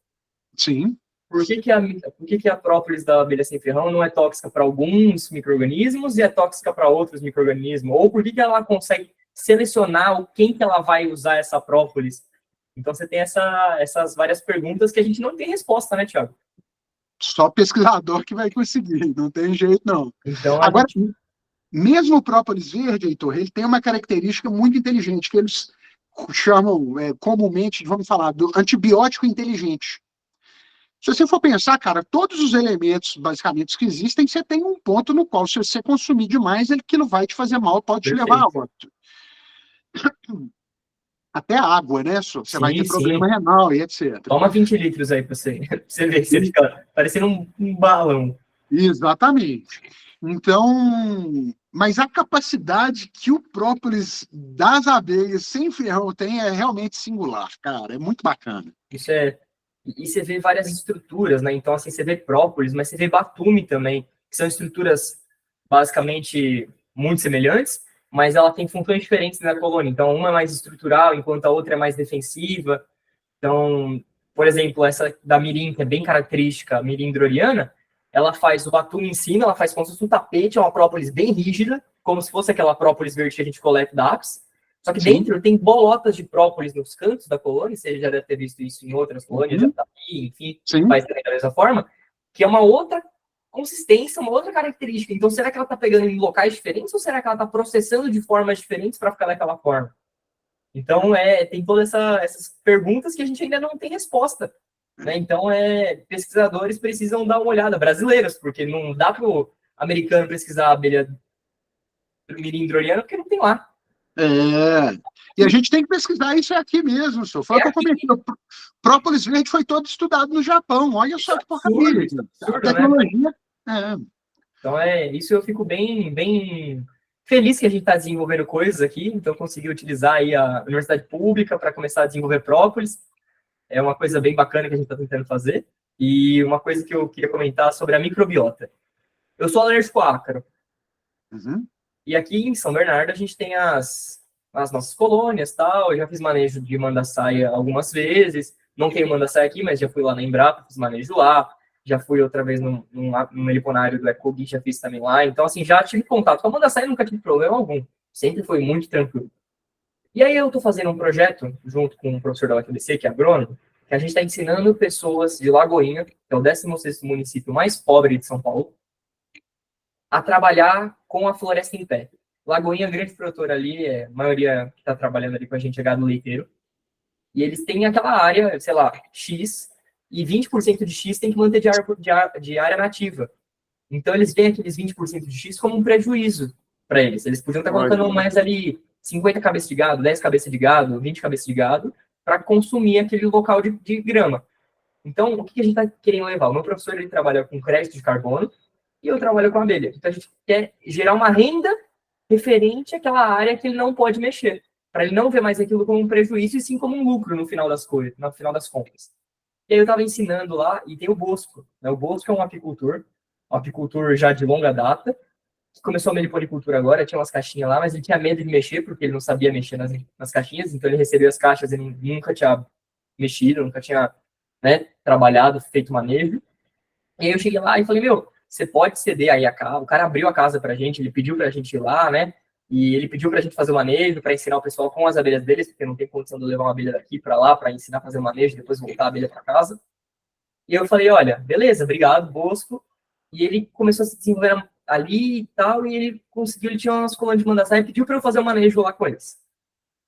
Sim. Por que a própolis da abelha sem ferrão não é tóxica para alguns micro-organismos e é tóxica para outros micro-organismos? Ou por que ela consegue selecionar quem que ela vai usar essa própolis? Então, você tem essas várias perguntas que a gente não tem resposta, né, Thiago? Só pesquisador que vai conseguir, não tem jeito, não. Então, agora, mesmo o própolis verde, Heitor, ele tem uma característica muito inteligente, que eles chamam comumente, vamos falar, do antibiótico inteligente. Se você for pensar, cara, todos os elementos, basicamente, que existem, você tem um ponto no qual, se você consumir demais, aquilo vai te fazer mal, pode te levar a óbito. Até a água, né? Você vai ter problema renal e etc. Toma 20 litros aí para você ver que você fica parecendo um balão. Exatamente. Então, mas a capacidade que o própolis das abelhas sem ferrão tem é realmente singular, cara. É muito bacana. E você vê várias estruturas, né? Então, assim, você vê própolis, mas você vê batume também, que são estruturas basicamente muito semelhantes, mas ela tem funções diferentes na colônia. Então, uma é mais estrutural, enquanto a outra é mais defensiva. Então, por exemplo, essa da mirim, que é bem característica, a mirim droriana, ela faz o batume em cima, ela faz como se fosse um tapete, é uma própolis bem rígida, como se fosse aquela própolis verde que a gente coleta da Apis. Só que dentro tem bolotas de própolis nos cantos da colônia, você já deve ter visto isso em outras colônias, enfim, faz também da mesma forma, que é uma outra consistência, uma outra característica. Então, será que ela está pegando em locais diferentes ou será que ela está processando de formas diferentes para ficar daquela forma? Então, tem todas essas perguntas que a gente ainda não tem resposta. Né? Então, pesquisadores precisam dar uma olhada, brasileiros, porque não dá para o americano pesquisar a abelha mirim droriana, porque não tem lá. E a gente tem que pesquisar isso aqui mesmo, senhor. Foi o que eu comentei. O própolis verde foi todo estudado no Japão. Olha só que porcaria. A tecnologia. Então, isso eu fico bem, bem feliz que a gente está desenvolvendo coisas aqui. Então, consegui utilizar aí a universidade pública para começar a desenvolver própolis. É uma coisa bem bacana que a gente está tentando fazer. E uma coisa que eu queria comentar sobre a microbiota. Eu sou alérgico a ácaro. E aqui em São Bernardo a gente tem as nossas colônias, tal. Eu já fiz manejo de mandaçaia algumas vezes. Não tenho mandaçaia aqui, mas já fui lá na Embrapa, fiz manejo lá. Já fui outra vez no meliponário do Ecogui, já fiz também lá. Então, assim, já tive contato com a mandaçaia e nunca tive problema algum. Sempre foi muito tranquilo. E aí eu estou fazendo um projeto, junto com um professor da UFABC, que é agrônomo, que a gente está ensinando pessoas de Lagoinha, que é o 16º município mais pobre de São Paulo, a trabalhar com a floresta em pé. Lagoinha, grande produtora ali, a maioria que está trabalhando ali com a gente é gado leiteiro. E eles têm aquela área, sei lá, X, e 20% de X tem que manter de área nativa. Então, eles veem aqueles 20% de X como um prejuízo para eles. Eles podiam estar colocando mais ali 50 cabeças de gado, 10 cabeças de gado, 20 cabeças de gado, para consumir aquele local de grama. Então, o que a gente está querendo levar? O meu professor, ele trabalha com crédito de carbono, e eu trabalho com abelha. Então, a gente quer gerar uma renda referente àquela área que ele não pode mexer, para ele não ver mais aquilo como um prejuízo, e sim como um lucro no final das contas. E aí eu estava ensinando lá, e tem o Bosco. Né? O Bosco é um apicultor já de longa data, que começou a meliponicultura agora, tinha umas caixinhas lá, mas ele tinha medo de mexer, porque ele não sabia mexer nas caixinhas, então ele recebeu as caixas e nunca tinha mexido, nunca tinha trabalhado, feito manejo. E aí eu cheguei lá e falei, você pode ceder aí a casa. O cara abriu a casa pra gente, ele pediu pra gente ir lá, né? E ele pediu para a gente fazer o manejo, para ensinar o pessoal com as abelhas deles, porque não tem condição de levar uma abelha daqui para lá para ensinar a fazer o manejo e depois voltar a abelha para casa. E eu falei, olha, beleza, obrigado, Bosco. E ele começou a se desenvolver ali e tal, e ele conseguiu, ele tinha umas colônias de mandaçaia e pediu para eu fazer o manejo lá com eles.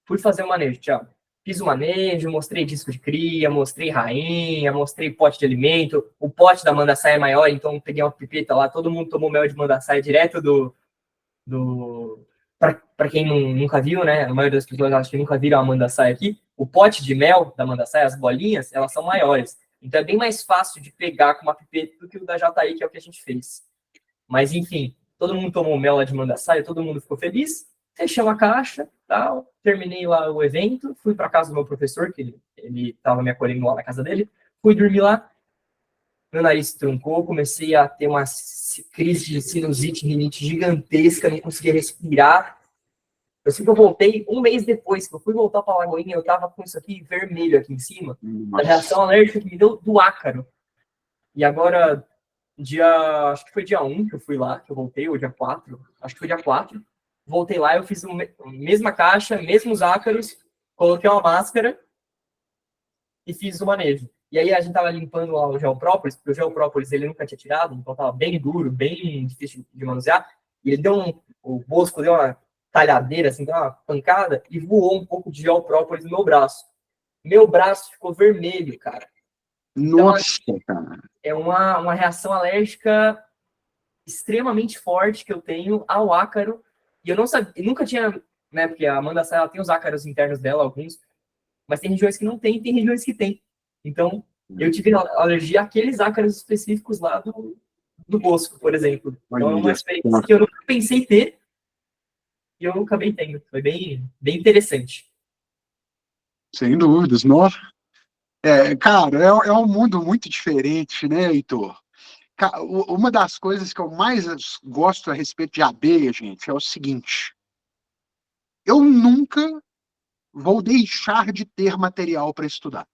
Fui fazer o manejo, Thiago. Fiz o manejo, mostrei disco de cria, mostrei rainha, mostrei pote de alimento. O pote da mandaçaia é maior, então peguei uma pipeta lá, todo mundo tomou mel de mandaçaia direto do... Para quem nunca viu, né? A maioria das pessoas acho que nunca viram a mandaçaia aqui. O pote de mel da mandaçaia, as bolinhas, elas são maiores. Então é bem mais fácil de pegar com uma pipeta do que o da Jataí, que é o que a gente fez. Mas enfim, todo mundo tomou mel lá de mandaçaia, todo mundo ficou feliz. Fechamos a caixa, tal, terminei lá o evento, fui para casa do meu professor, que ele estava me acolhendo lá na casa dele, fui dormir lá, meu nariz truncou, comecei a ter uma crise de sinusite, rinite gigantesca, não conseguia respirar. Eu sei que eu voltei um mês depois, que eu fui voltar para a Lagoinha, eu tava com isso aqui vermelho aqui em cima, a reação alérgica que me deu do ácaro. E agora, acho que foi dia 1 que eu fui lá, que eu voltei, ou dia 4, acho que foi dia 4. Voltei lá, eu fiz a mesma caixa, mesmos ácaros, coloquei uma máscara e fiz o manejo. E aí a gente tava limpando lá o gel própolis, porque o gel própolis ele nunca tinha tirado, então tava bem duro, bem difícil de manusear. E ele o Bosco deu uma talhadeira, assim, deu uma pancada e voou um pouco de gel própolis no meu braço. Meu braço ficou vermelho, cara. Então, Nossa, cara. É uma reação alérgica extremamente forte que eu tenho ao ácaro. E eu não sabia, nunca tinha, né? Porque a mandaçaia ela tem os ácaros internos dela, alguns, mas tem regiões que não tem regiões que tem. Então, eu tive alergia àqueles ácaros específicos lá do Bosco, por exemplo. Então, é uma experiência que eu nunca pensei ter e eu acabei tendo. Foi bem, bem interessante. Sem dúvidas, não. Cara, é um mundo muito diferente, né, Heitor? Uma das coisas que eu mais gosto a respeito de abelha, gente, é o seguinte: eu nunca vou deixar de ter material para estudar.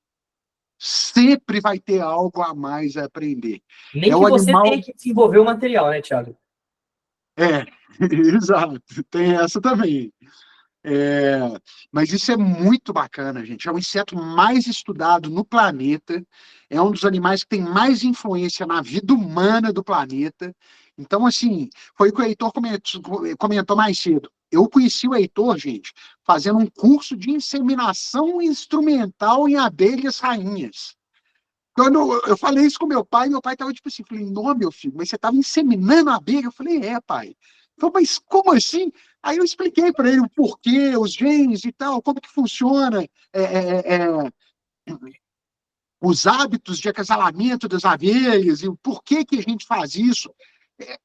Sempre vai ter algo a mais a aprender. Nem É que o você animal. tenha que desenvolver o material, né, Thiago? Exato, tem essa também. É, mas isso é muito bacana, gente. É o inseto mais estudado no planeta. É um dos animais que tem mais influência na vida humana do planeta. Então, assim, foi o que o Heitor comentou mais cedo. Eu conheci o Heitor, gente, fazendo um curso de inseminação instrumental em abelhas rainhas. Quando eu falei isso com meu pai estava tipo assim, falei, não, meu filho, mas você estava inseminando a abelha? Eu falei, pai. Então, mas como assim? Aí eu expliquei para ele o porquê, os genes e tal, como que funciona os hábitos de acasalamento das abelhas e o porquê que a gente faz isso.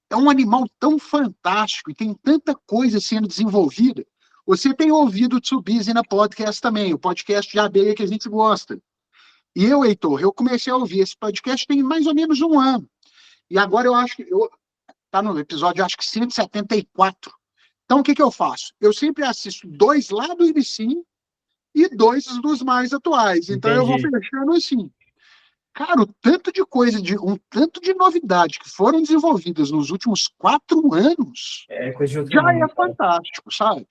É um animal tão fantástico e tem tanta coisa sendo desenvolvida. Você tem ouvido o Tsubisi na podcast também, o podcast de abelha que a gente gosta. E eu, Heitor, eu comecei a ouvir esse podcast tem mais ou menos um ano. E agora eu acho que tá no episódio, acho que 174. Então, o que eu faço? Eu sempre assisto 2 lá do início e 2 dos mais atuais. Então, eu vou Entendi. fechando assim. Cara, o tanto de coisa, um tanto de novidade que foram desenvolvidas nos últimos 4 anos É coisa de outro já é mundo, cara. fantástico, sabe?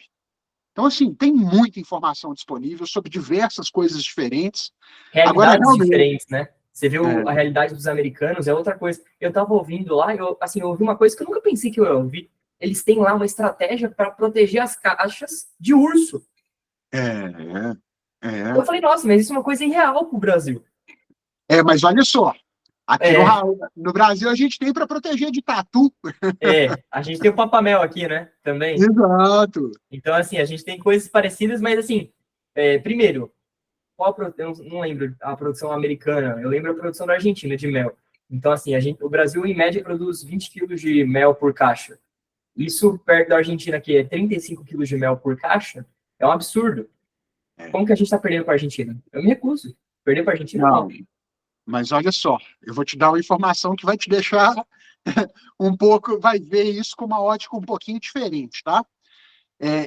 Então, assim, tem muita informação disponível sobre diversas coisas diferentes. Agora, Realidades realmente, diferentes, né? Você vê a realidade dos americanos, é outra coisa. Eu tava ouvindo lá, eu ouvi uma coisa que eu nunca pensei que eu ia ouvir. Eles têm lá uma estratégia para proteger as caixas de urso. é, Eu falei, nossa, mas isso é uma coisa irreal pro Brasil. mas olha só, aqui É, no Brasil a gente tem para proteger de tatu. a gente tem o Papamel aqui, né? Também. Exato. Então, assim, a gente tem coisas parecidas, mas assim, primeiro, eu não lembro a produção americana, eu lembro a produção da Argentina de mel. Então, assim, o Brasil, em média, produz 20 quilos de mel por caixa. Isso, perto da Argentina, que é 35 quilos de mel por caixa, é um absurdo. Como que a gente está perdendo para a Argentina? Eu me recuso. Perder para a Argentina, não. Mas olha só, eu vou te dar uma informação que vai te deixar um pouco, vai ver isso com uma ótica um pouquinho diferente, tá?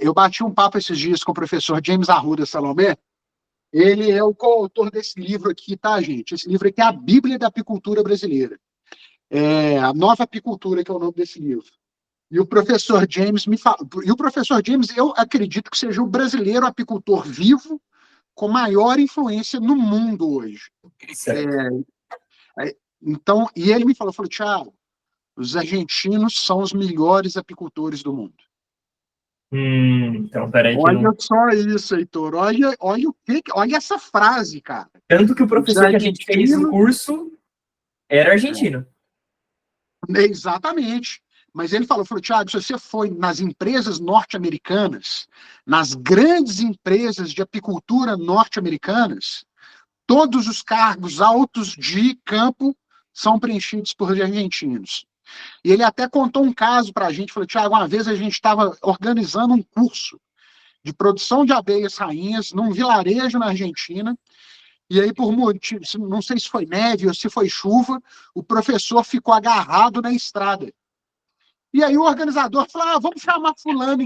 Eu bati um papo esses dias com o professor James Arruda Salomé. Ele é o coautor desse livro aqui, tá, gente? Esse livro aqui é a Bíblia da Apicultura Brasileira. A Nova Apicultura, que é o nome desse livro. E o professor James me fala, e o professor James, eu acredito que seja o brasileiro apicultor vivo com maior influência no mundo hoje. Então, e ele me falou, Thiago, os argentinos são os melhores apicultores do mundo. Então, peraí que Olha não... só isso, Heitor. Olha essa frase, cara. Tanto que o professor que a gente fez o curso era argentino. Exatamente. Mas ele falou, Thiago, se você foi nas empresas norte-americanas, nas grandes empresas de apicultura norte-americanas, todos os cargos altos de campo são preenchidos por argentinos. E ele até contou um caso para a gente, falou, Thiago, uma vez a gente estava organizando um curso de produção de abelhas rainhas num vilarejo na Argentina, e aí, por motivo, não sei se foi neve ou se foi chuva, o professor ficou agarrado na estrada. E aí o organizador falou, vamos chamar fulano,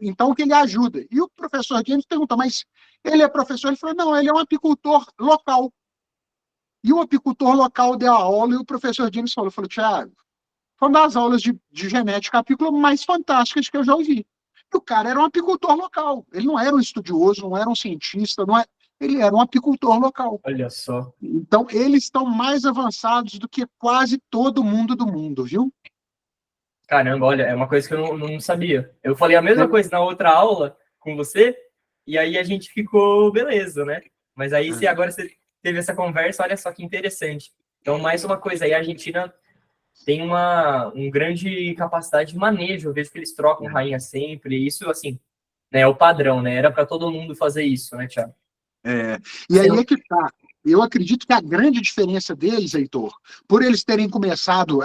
então que ele ajuda. E o professor James perguntou, mas ele é professor? Ele falou, não, ele é um apicultor local. E o apicultor local deu a aula, e o professor James falou, Thiago, foi uma das aulas de genética apícola mais fantásticas que eu já ouvi. E o cara era um apicultor local. Ele não era um estudioso, não era um cientista, ele era um apicultor local. Olha só. Então, eles estão mais avançados do que quase todo mundo do mundo, viu? Caramba, olha, é uma coisa que eu não sabia. Eu falei a mesma coisa na outra aula com você, e aí a gente ficou beleza, né? Mas aí, se agora você teve essa conversa, olha só que interessante. Então, mais uma coisa aí, a Argentina tem uma grande capacidade de manejo. Eu vejo que eles trocam rainha sempre, e isso, assim, né, é o padrão, né? Era para todo mundo fazer isso, né, Thiago? E aí é que tá. Eu acredito que a grande diferença deles, Heitor, por eles terem começado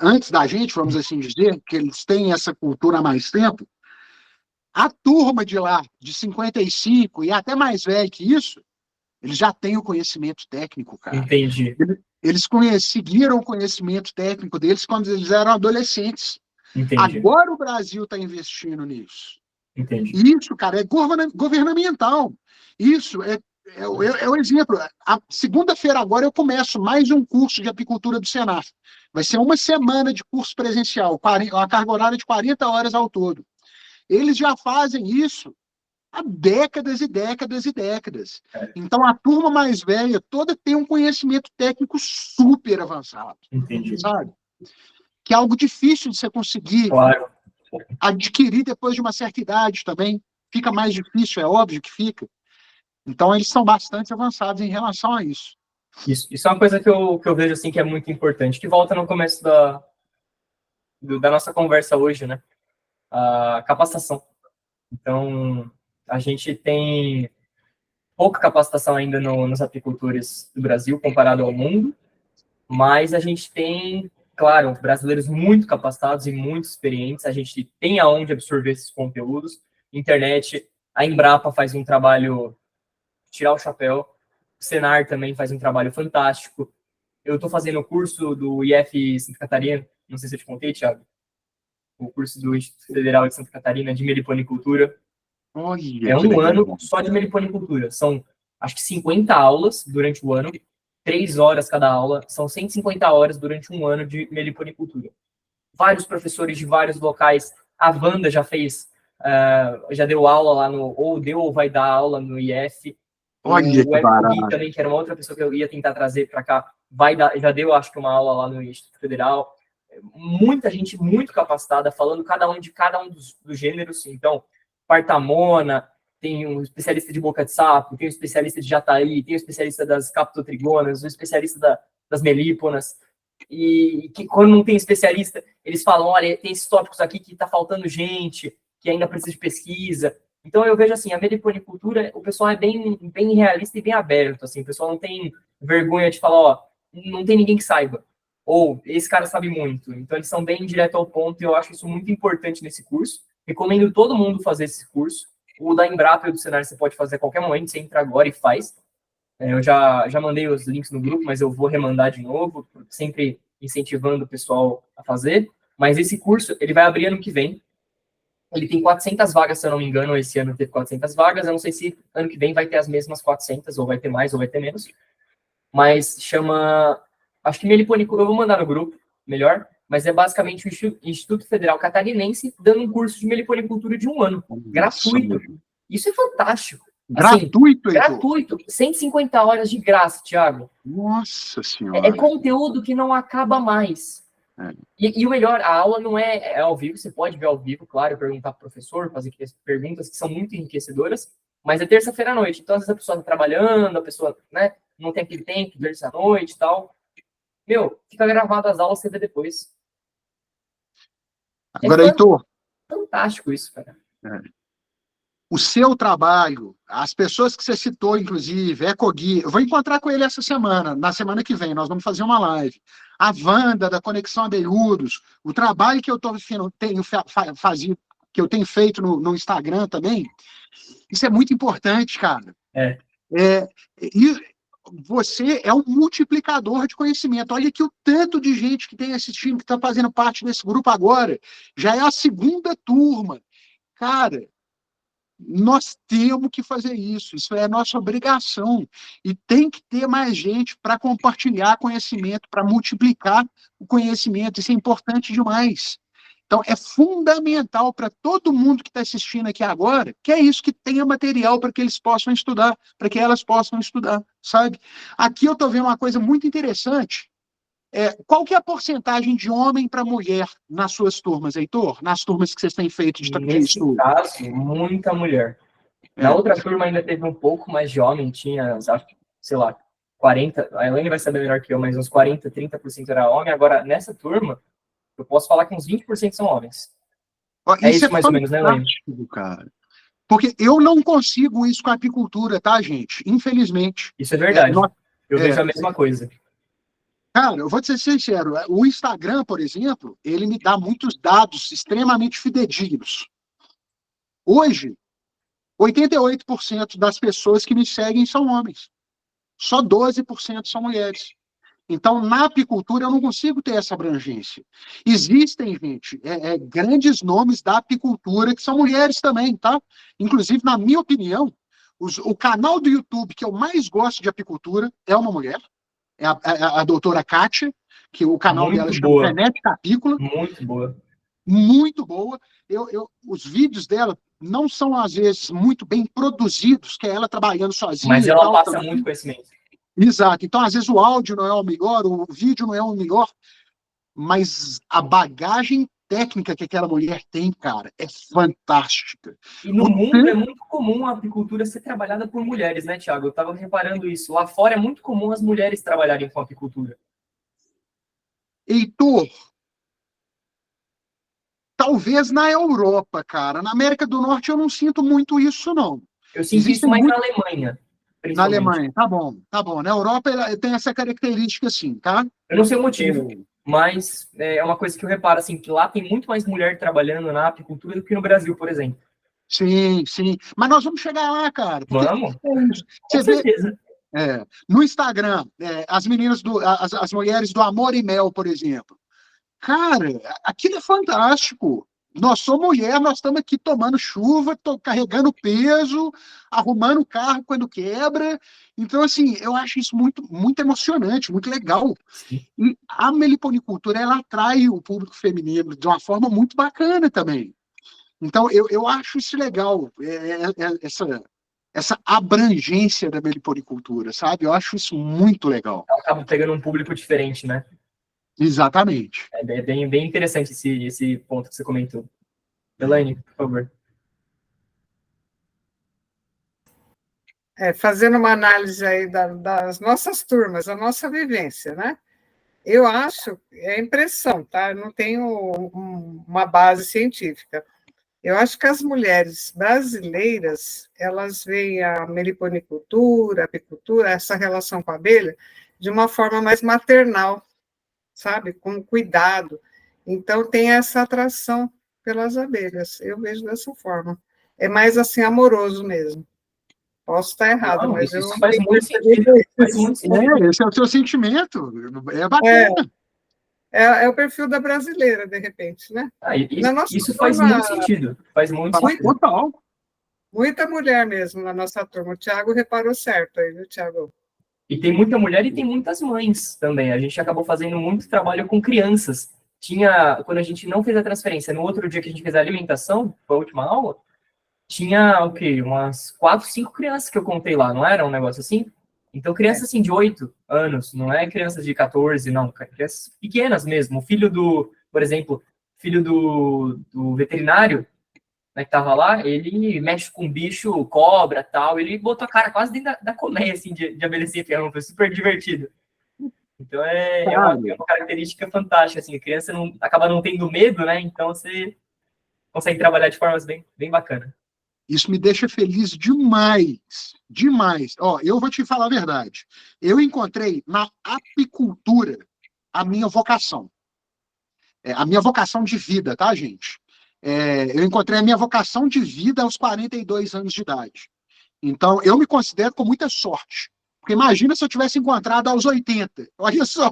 antes da gente, vamos assim dizer, que eles têm essa cultura há mais tempo, a turma de lá, de 55 e até mais velho que isso, eles já têm o conhecimento técnico, cara. Entendi. Eles conseguiram o conhecimento técnico deles quando eles eram adolescentes. Entendi. Agora o Brasil está investindo nisso. Entendi. Isso, cara, é governamental. Isso é o exemplo. A segunda-feira agora eu começo mais um curso de apicultura do Senar. Vai ser uma semana de curso presencial, uma carga horária de 40 horas ao todo. Eles já fazem isso há décadas e décadas e décadas. Então, a turma mais velha toda tem um conhecimento técnico super avançado. Entendi. Sabe? Que é algo difícil de você conseguir adquirir depois de uma certa idade também. Fica mais difícil, é óbvio que fica. Então, eles são bastante avançados em relação a isso. Isso é uma coisa que eu vejo assim, que é muito importante, que volta no começo da nossa conversa hoje, né? A capacitação. Então, a gente tem pouca capacitação ainda nos apicultores do Brasil comparado ao mundo, mas a gente tem, claro, brasileiros muito capacitados e muito experientes, a gente tem aonde absorver esses conteúdos. Internet, a Embrapa faz um trabalho, tirar o chapéu, o Senar também faz um trabalho fantástico. Eu estou fazendo o curso do IF Santa Catarina, não sei se eu te contei, Thiago, o curso do Instituto Federal de Santa Catarina de meliponicultura. É um ano só de meliponicultura. São, acho que 50 aulas durante o ano, 3 horas cada aula, são 150 horas durante um ano de meliponicultura. Vários professores de vários locais. A Wanda já fez, já deu aula lá ou vai dar aula no IF. Olha o Gui também, que era uma outra pessoa que eu ia tentar trazer para cá, já deu, acho que, uma aula lá no Instituto Federal. Muita gente muito capacitada, falando cada um dos gêneros. Então, Partamona, tem um especialista de boca de sapo, tem um especialista de jataí, tem um especialista das captotrigonas, um especialista das melíponas. E que quando não tem especialista, eles falam, olha, tem esses tópicos aqui que está faltando gente, que ainda precisa de pesquisa. Então, eu vejo assim, a meliponicultura, o pessoal é bem realista e bem aberto, assim, o pessoal não tem vergonha de falar, ó, não tem ninguém que saiba, ou esse cara sabe muito. Então, eles são bem direto ao ponto, e eu acho isso muito importante nesse curso. Recomendo todo mundo fazer esse curso. O da Embrapa e o do Senar você pode fazer a qualquer momento, você entra agora e faz. Eu já mandei os links no grupo, mas eu vou remandar de novo, sempre incentivando o pessoal a fazer. Mas esse curso, ele vai abrir ano que vem. Ele tem 400 vagas, se eu não me engano, esse ano teve 400 vagas. Eu não sei se ano que vem vai ter as mesmas 400, ou vai ter mais, ou vai ter menos. Mas chama, acho que meliponicultura, eu vou mandar no grupo, melhor. mas é basicamente o Instituto Federal Catarinense dando um curso de meliponicultura de 1 ano, gratuito. Isso é fantástico. Assim, Gratuito, Heitor? gratuito, 150 horas de graça, Thiago. Nossa Senhora. É conteúdo que não acaba mais. E o melhor, a aula não é ao vivo, você pode ver ao vivo, claro, perguntar para o professor, fazer perguntas que são muito enriquecedoras, mas é terça-feira à noite, então às vezes a pessoa está trabalhando, a pessoa, né, não tem aquele tempo, terça-noite e tal. Meu, fica gravado as aulas, você vê depois. Agora, Heitor, fantástico isso, cara. O seu trabalho, as pessoas que você citou, inclusive, Ecogui, eu vou encontrar com ele essa semana, na semana que vem, nós vamos fazer uma live. A Wanda, da Conexão Abelhudos, o trabalho que eu tenho feito no Instagram também, isso é muito importante, cara. E você é um multiplicador de conhecimento. Olha aqui o tanto de gente que tem assistindo, que está fazendo parte desse grupo agora. Já é a 2ª turma. Cara, nós temos que fazer isso é nossa obrigação. E tem que ter mais gente para compartilhar conhecimento, para multiplicar o conhecimento. Isso é importante demais. Então, é fundamental para todo mundo que está assistindo aqui agora, que é isso, que tenha material para que eles possam estudar, para que elas possam estudar, sabe? Aqui eu estou vendo uma coisa muito interessante. Qual que é a porcentagem de homem para mulher nas suas turmas, Heitor? Nas turmas que vocês têm feito de estudo? Nesse caso, muita mulher. Na outra turma ainda teve um pouco mais de homem, tinha, acho que, sei lá, 40, a Elaine vai saber melhor que eu, mas uns 40, 30% era homem. Agora, nessa turma, eu posso falar que uns 20% são homens. Isso é mais ou menos, né, Elaine? Cara. Porque eu não consigo isso com a apicultura, tá, gente? Infelizmente. Isso é verdade. Eu vejo a mesma coisa. Cara, eu vou te ser sincero, o Instagram, por exemplo, ele me dá muitos dados extremamente fidedignos. Hoje, 88% das pessoas que me seguem são homens. Só 12% são mulheres. Então, na apicultura, eu não consigo ter essa abrangência. Existem, gente, grandes nomes da apicultura que são mulheres também, tá? Inclusive, na minha opinião, o canal do YouTube que eu mais gosto de apicultura é uma mulher, é a doutora Kátia, que o canal dela chama Genética Apícola. Muito boa. Muito boa. Os vídeos dela não são, às vezes, muito bem produzidos, que é ela trabalhando sozinha. Mas ela passa muito conhecimento. Exato. Então, às vezes, o áudio não é o melhor, o vídeo não é o melhor, mas a bagagem técnica que aquela mulher tem, cara, é fantástica. E no mundo é muito comum a apicultura ser trabalhada por mulheres, né, Thiago? Eu estava reparando isso. Lá fora é muito comum as mulheres trabalharem com apicultura. Heitor, talvez na Europa, cara. Na América do Norte eu não sinto muito isso, não. Eu sinto isso mais na Alemanha. Na Alemanha, tá bom. Na Europa ela tem essa característica, sim, tá? Eu não sei o motivo, mas é uma coisa que eu reparo, assim, que lá tem muito mais mulher trabalhando na apicultura do que no Brasil, por exemplo. Sim. Mas nós vamos chegar lá, cara. Vamos? Com certeza. No Instagram, as mulheres do Amor e Mel, por exemplo. Cara, aquilo é fantástico. Nós somos mulher, nós estamos aqui tomando chuva, carregando peso, arrumando o carro quando quebra. Então, assim, eu acho isso muito, muito emocionante, muito legal. E a meliponicultura, ela atrai o público feminino de uma forma muito bacana também. Então, eu acho isso legal, essa abrangência da meliponicultura, sabe? Eu acho isso muito legal. Ela acaba pegando um público diferente, né? Exatamente. É bem interessante esse ponto que você comentou. Elaine, por favor. Fazendo uma análise aí das nossas turmas, a nossa vivência, né? Eu acho, é impressão, tá? Eu não tenho uma base científica. Eu acho que as mulheres brasileiras, elas veem a meliponicultura, a apicultura, essa relação com a abelha, de uma forma mais maternal, sabe? Com cuidado. Então, tem essa atração pelas abelhas. Eu vejo dessa forma. É mais, assim, amoroso mesmo. Posso estar errado, mas isso faz muito sentido. Esse é o seu sentimento. É bacana. É o perfil da brasileira, de repente, né? Isso faz muito sentido. Faz muito sentido. Total. Muita mulher mesmo na nossa turma. O Thiago reparou certo aí, viu, Thiago? E tem muita mulher e tem muitas mães também. A gente acabou fazendo muito trabalho com crianças. quando a gente não fez a transferência, no outro dia que a gente fez a alimentação, foi a última aula, tinha, o quê? Umas 4, 5 crianças que eu contei lá, não era um negócio assim? Então, crianças, assim, de 8 anos, não é crianças de 14, não, crianças pequenas mesmo. O filho por exemplo, filho do veterinário, né, que tava lá, ele mexe com bicho, cobra, tal, ele botou a cara quase dentro da colmeia, assim, de abelhecinha ferrão, foi super divertido. Então, é uma característica fantástica, assim, a criança acaba não tendo medo, né, então você consegue trabalhar de formas bem, bem bacanas. Isso me deixa feliz demais, demais. Ó, eu vou te falar a verdade. Eu encontrei na apicultura a minha vocação. A minha vocação de vida, tá, gente? Eu encontrei a minha vocação de vida aos 42 anos de idade. Então, eu me considero com muita sorte. Porque imagina se eu tivesse encontrado aos 80. Olha só,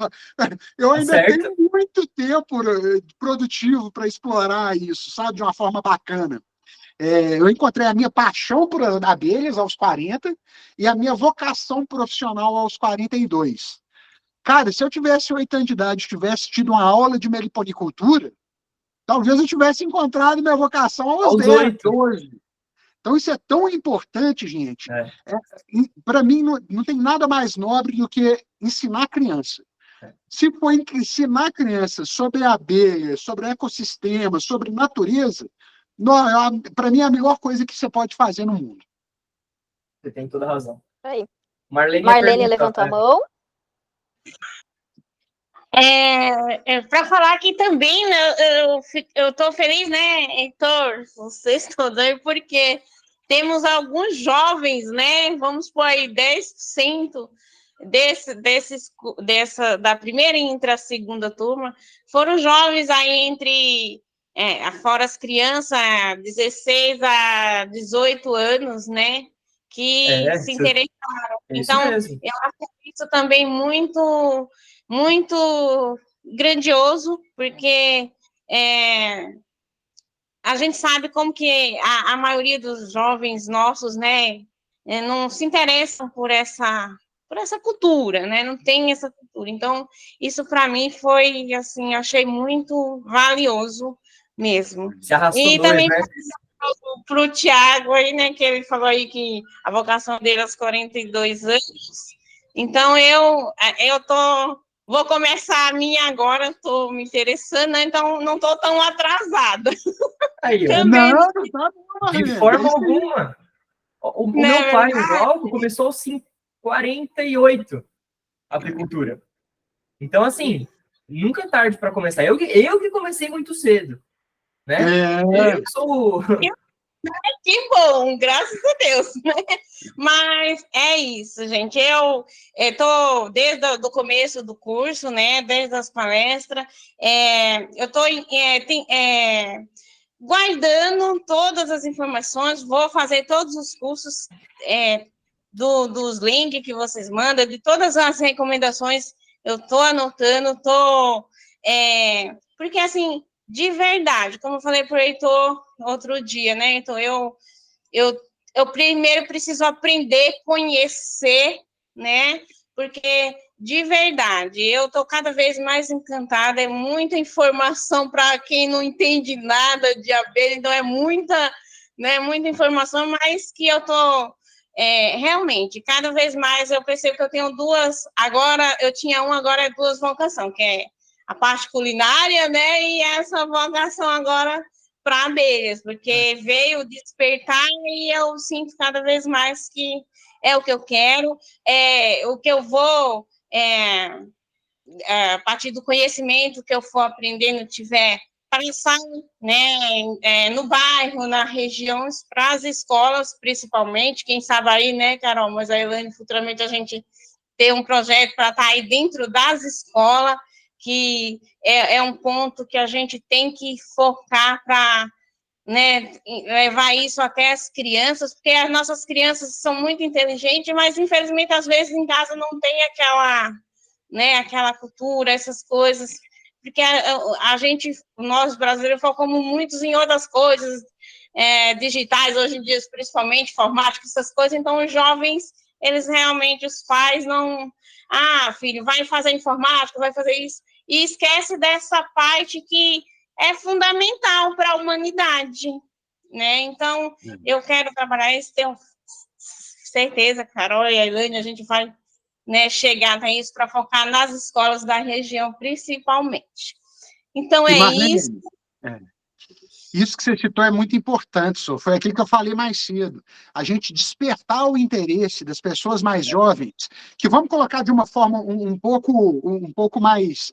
eu ainda tenho muito tempo produtivo para explorar isso, sabe, de uma forma bacana. Eu encontrei a minha paixão por abelhas aos 40 e a minha vocação profissional aos 42. Cara, se eu tivesse 8 anos de idade, tivesse tido uma aula de meliponicultura, talvez eu tivesse encontrado minha vocação aos 10, 8. 12. Então, isso é tão importante, gente. Para mim, não tem nada mais nobre do que ensinar a criança. Se for ensinar a criança sobre abelha, sobre ecossistema, sobre natureza, para mim é a melhor coisa que você pode fazer no mundo. Você tem toda a razão. Aí. Marlene levanta a mão. Para falar aqui também, né, eu estou feliz, né, Heitor, vocês todos aí, porque temos alguns jovens, né, vamos pôr aí 10% da primeira e entre a segunda turma, foram jovens aí entre, fora as crianças, 16 a 18 anos, né, que se interessaram. Então, eu acho isso também muito grandioso, porque a gente sabe como que a maioria dos jovens nossos, né, não se interessam por essa cultura, né, não tem essa cultura. Então, isso para mim foi, assim, achei muito valioso mesmo. Se arrastou e dois, também né? para o Tiago aí, né, que ele falou aí que a vocação dele aos 42 anos. Então, vou começar a minha agora, estou me interessando, né? Então não estou tão atrasada. Aí, também. De forma alguma. O meu pai, o Glauco, começou aos 48 a apicultura. Então, assim, nunca é tarde para começar. Eu que comecei muito cedo, né? Eu sou... Que bom, graças a Deus, né? Mas é isso, gente. Eu estou desde o começo do curso, né? Desde as palestras, eu estou guardando todas as informações, vou fazer todos os cursos dos links que vocês mandam, de todas as recomendações, eu estou anotando, porque assim, de verdade, como eu falei para o Heitor outro dia, né? Então, eu primeiro preciso aprender, conhecer, né? Porque, de verdade, eu estou cada vez mais encantada, é muita informação para quem não entende nada de abelha, então é muita informação, mas que eu estou realmente, cada vez mais eu percebo que eu tenho agora eu tinha agora é 2 vocações, que é a parte culinária, né, e essa vocação agora para abelhas, porque veio despertar e eu sinto cada vez mais que é o que eu quero, o que eu vou, a partir do conhecimento que eu for aprendendo, tiver passar, né, no bairro, na região, para as escolas, principalmente, quem sabe aí, né, Carol, mas a Elaine, futuramente a gente tem um projeto para estar aí dentro das escolas, que é um ponto que a gente tem que focar para, né, levar isso até as crianças, porque as nossas crianças são muito inteligentes, mas, infelizmente, às vezes, em casa não tem aquela cultura, essas coisas, porque a gente, nós brasileiros, focamos muito em outras coisas, digitais, hoje em dia, principalmente, informática, essas coisas, então, os jovens, eles realmente, os pais não... filho, vai fazer informática, vai fazer isso. e esquece dessa parte que é fundamental para a humanidade, né? Então, eu quero trabalhar isso, tenho certeza, Carol e a Elaine, a gente vai, né, chegar a isso para focar nas escolas da região, principalmente. Então, é Marlene, isso. Isso que você citou é muito importante, Sô. Foi aquilo que eu falei mais cedo. A gente despertar o interesse das pessoas mais jovens, que vamos colocar de uma forma um pouco mais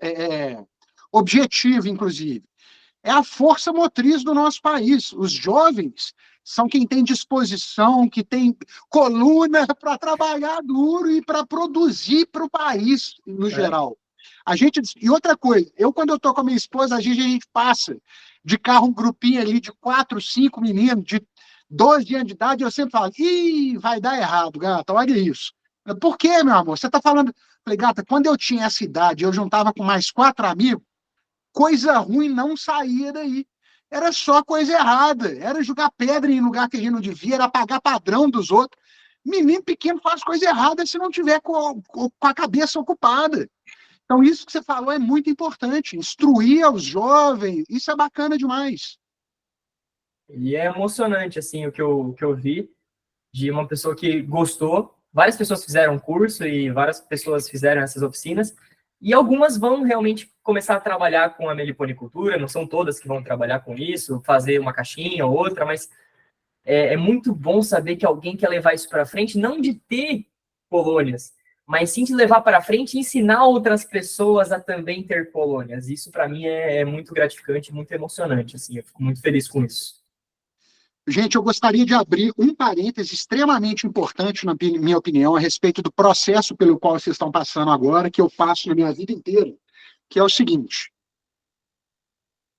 objetiva, inclusive. É a força motriz do nosso país. Os jovens são quem tem disposição, que tem coluna para trabalhar duro e para produzir para o país, no geral. E outra coisa, quando eu estou com a minha esposa, a gente passa de carro um grupinho ali de 4, 5 meninos de 12 anos de idade, eu sempre falo, vai dar errado, gata, olha isso. Por quê, meu amor? Você está falando... Falei, gata, quando eu tinha essa idade, eu juntava com mais 4 amigos, coisa ruim não saía daí. Era só coisa errada. Era jogar pedra em lugar que a gente não devia, era apagar padrão dos outros. Menino pequeno faz coisa errada se não tiver com a cabeça ocupada. Então, isso que você falou é muito importante. Instruir aos jovens, isso é bacana demais. E é emocionante, assim, o que eu vi de uma pessoa que gostou. Várias pessoas fizeram curso e várias pessoas fizeram essas oficinas. E algumas vão realmente começar a trabalhar com a meliponicultura, não são todas que vão trabalhar com isso, fazer uma caixinha ou outra, mas é muito bom saber que alguém quer levar isso para frente, não de ter colônias, mas sim de levar para frente e ensinar outras pessoas a também ter colônias. Isso, para mim, é muito gratificante, muito emocionante, assim, eu fico muito feliz com isso. Gente, eu gostaria de abrir um parêntese extremamente importante, na minha opinião, a respeito do processo pelo qual vocês estão passando agora, que eu passo na minha vida inteira, que é o seguinte: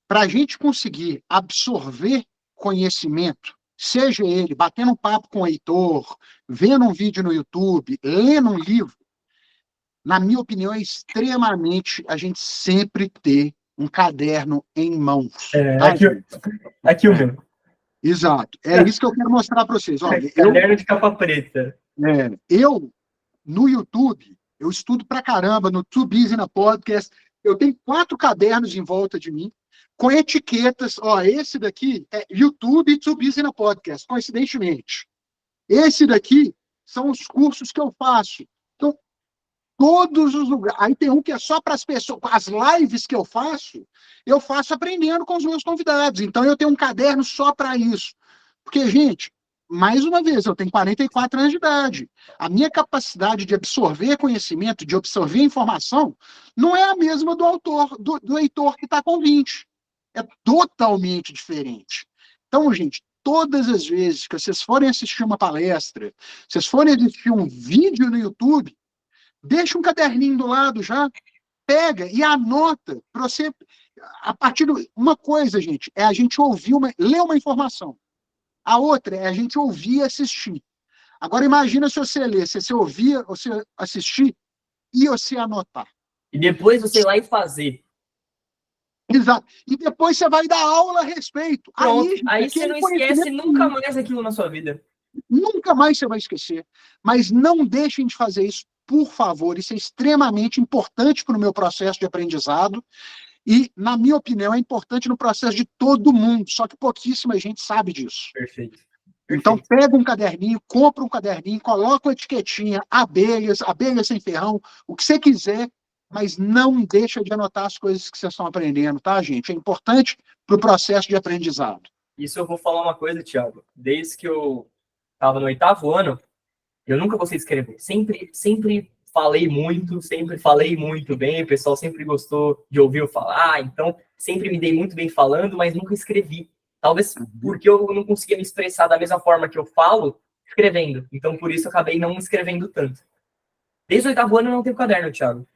para a gente conseguir absorver conhecimento, seja ele batendo um papo com o Heitor, vendo um vídeo no YouTube, lendo um livro, na minha opinião, é extremamente a gente sempre ter um caderno em mãos. Aqui o meu. Exato. É isso que eu quero mostrar para vocês. Olha, caderno de capa preta. No YouTube, eu estudo pra caramba, no Too Busy na Podcast, eu tenho 4 cadernos em volta de mim, com etiquetas. Esse daqui é YouTube e Too Busy na Podcast, coincidentemente. Esse daqui são os cursos que eu faço. Então, todos os lugares. Aí tem um que é só para as pessoas, as lives que eu faço aprendendo com os meus convidados. Então, eu tenho um caderno só para isso. Porque, gente, mais uma vez, eu tenho 44 anos de idade. A minha capacidade de absorver conhecimento, de absorver informação, não é a mesma do autor, do Heitor que está com 20. É totalmente diferente. Então, gente, todas as vezes que vocês forem assistir uma palestra, vocês forem assistir um vídeo no YouTube, deixa um caderninho do lado já, pega e anota para você. A partir de uma coisa, gente, é a gente ler uma informação. A outra é a gente ouvir e assistir. Agora, imagina se você ler, se você ouvir, você assistir e você anotar. E depois você ir lá e fazer. Exato. E depois você vai dar aula a respeito. Pronto. Aí você não esquece nunca mais aquilo na sua vida. Nunca mais você vai esquecer. Mas não deixem de fazer isso, por favor. Isso é extremamente importante para o meu processo de aprendizado. E, na minha opinião, é importante no processo de todo mundo. Só que pouquíssima gente sabe disso. Perfeito. Então, pega um caderninho, compra um caderninho, coloca uma etiquetinha, abelhas sem ferrão, o que você quiser, mas não deixa de anotar as coisas que vocês estão aprendendo, tá, gente? É importante para o processo de aprendizado. Isso eu vou falar uma coisa, Thiago. Desde que eu estava no 8º ano, eu nunca gostei de escrever. Sempre falei muito bem, o pessoal sempre gostou de ouvir eu falar, então sempre me dei muito bem falando, mas nunca escrevi. Talvez porque eu não conseguia me expressar da mesma forma que eu falo, escrevendo. Então, por isso, eu acabei não escrevendo tanto. Desde o 8º ano, eu não tenho caderno, Thiago.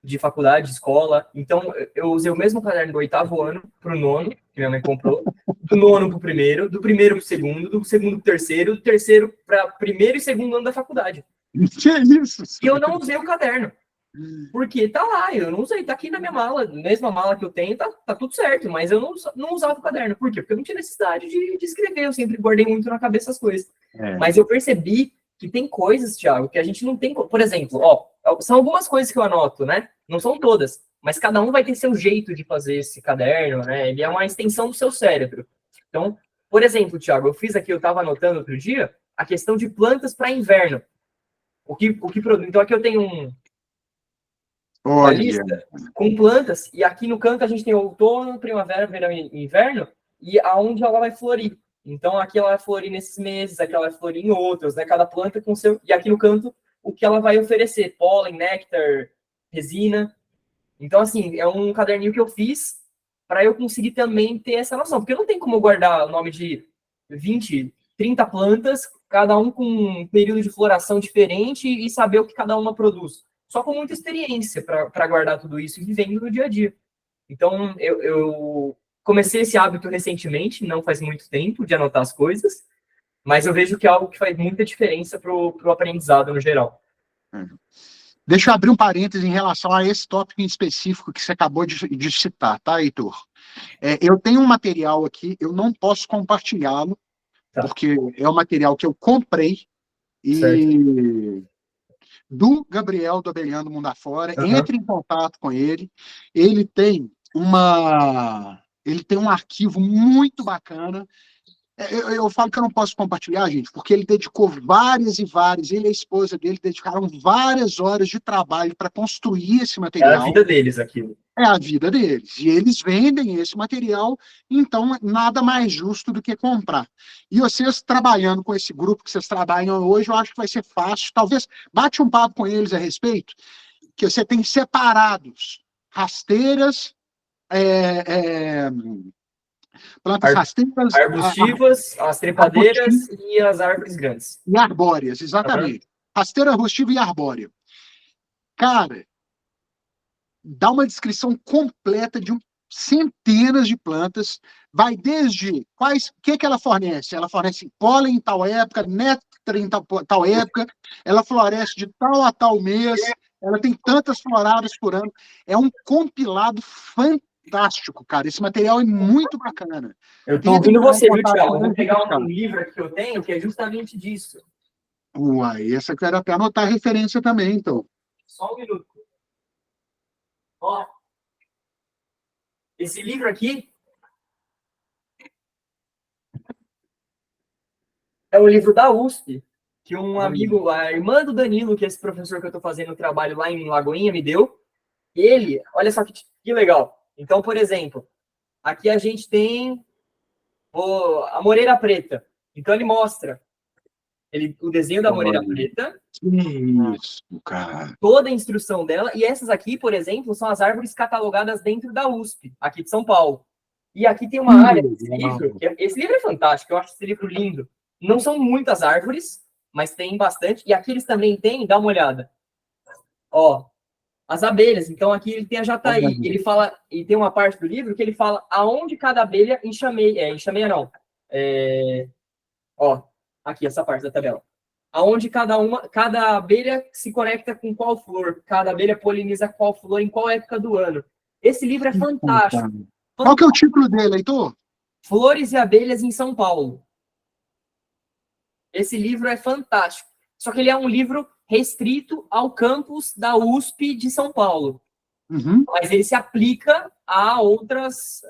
De faculdade, de escola. Então, eu usei o mesmo caderno do 8º ano para o 9º, que minha mãe comprou. Do 9º para o primeiro, do primeiro para o segundo, do segundo para o terceiro, do terceiro para primeiro e segundo ano da faculdade. Que isso? E eu não usei o caderno. Porque tá lá, eu não usei, tá aqui na minha mala, mesma mala que eu tenho, tá tudo certo, mas eu não usava o caderno. Por quê? Porque eu não tinha necessidade de escrever, eu sempre guardei muito na cabeça as coisas. Mas eu percebi que tem coisas, Thiago, que a gente não tem... Por exemplo, são algumas coisas que eu anoto, né? Não são todas. mas cada um vai ter seu jeito de fazer esse caderno, né? Ele é uma extensão do seu cérebro. Então, por exemplo, Thiago, eu fiz aqui, eu estava anotando outro dia, a questão de plantas para inverno. Então, aqui eu tenho uma Olha, lista com plantas, e aqui no canto a gente tem outono, primavera, verão e inverno, e aonde ela vai florir. Então, aqui ela vai florir nesses meses, aqui ela vai florir em outros, né? Cada planta com seu... E aqui no canto, o que ela vai oferecer, pólen, néctar, resina. Então, assim, é um caderninho que eu fiz para eu conseguir também ter essa noção. Porque não tem como eu guardar o nome de 20, 30 plantas, cada um com um período de floração diferente e saber o que cada uma produz. Só com muita experiência para guardar tudo isso e vivendo no dia a dia. Então, eu comecei esse hábito recentemente, não faz muito tempo, de anotar as coisas, mas eu vejo que é algo que faz muita diferença para o aprendizado no geral. deixa eu abrir um parêntese em relação a esse tópico em específico que você acabou de citar, tá, Heitor? Eu tenho um material aqui, eu não posso compartilhá-lo, Tá. porque é um material que eu comprei e do Gabriel do Abelhando Mundo Afora. Entre em contato com ele. Ele tem um arquivo muito bacana. Eu falo que eu não posso compartilhar, gente, porque ele dedicou várias e várias, ele e a esposa dele dedicaram várias horas de trabalho para construir esse É material. a vida deles aquilo. É a vida deles. E eles vendem esse material, então nada mais justo do que comprar. E vocês trabalhando com esse grupo que vocês trabalham hoje, eu acho que vai ser fácil. Talvez bate um papo com eles a respeito, que você tem separados rasteiras, plantas rasteiras, arbustivas, as trepadeiras e as árvores grandes. E arbóreas, exatamente. Rasteira, arbustiva e arbórea. Cara, dá uma descrição completa de centenas de plantas, vai desde o que ela fornece? Ela fornece pólen em tal época, néctar em tal época, ela floresce de tal a tal mês, ela tem tantas floradas por ano. É um compilado fantástico, cara. Esse material é muito bacana. Eu estou ouvindo você, viu, Thiago? Eu vou pegar um livro aqui que eu tenho, que é justamente disso. Uai, essa que era até anotar a referência também, então. Só um minuto. Ó, esse livro aqui é um livro da USP, que um amigo, a irmã do Danilo, que é esse professor que eu estou fazendo o trabalho lá em Lagoinha, me deu. Ele, olha só que legal. Então, por exemplo, aqui a gente tem a moreira preta. Então, ele mostra o desenho da moreira preta. Isso, cara. Toda a instrução dela. E essas aqui, por exemplo, são as árvores catalogadas dentro da USP, aqui de São Paulo. E aqui tem uma área desse livro, esse livro é fantástico, eu acho esse livro lindo. Não são muitas árvores, mas tem bastante. E aqui eles também têm, dá uma olhada. Ó, as abelhas. Então aqui ele tem a jataí. Ele fala, e tem uma parte do livro que ele fala aonde cada abelha enxameia não. Ó, aqui essa parte da tabela. Aonde cada abelha se conecta com qual flor, cada abelha poliniza qual flor em qual época do ano. Esse livro é fantástico. Qual que é o título dele, Heitor? Flores e Abelhas em São Paulo. Esse livro é fantástico. Só que ele é um livro restrito ao campus da USP de São Paulo. Mas ele se aplica a outras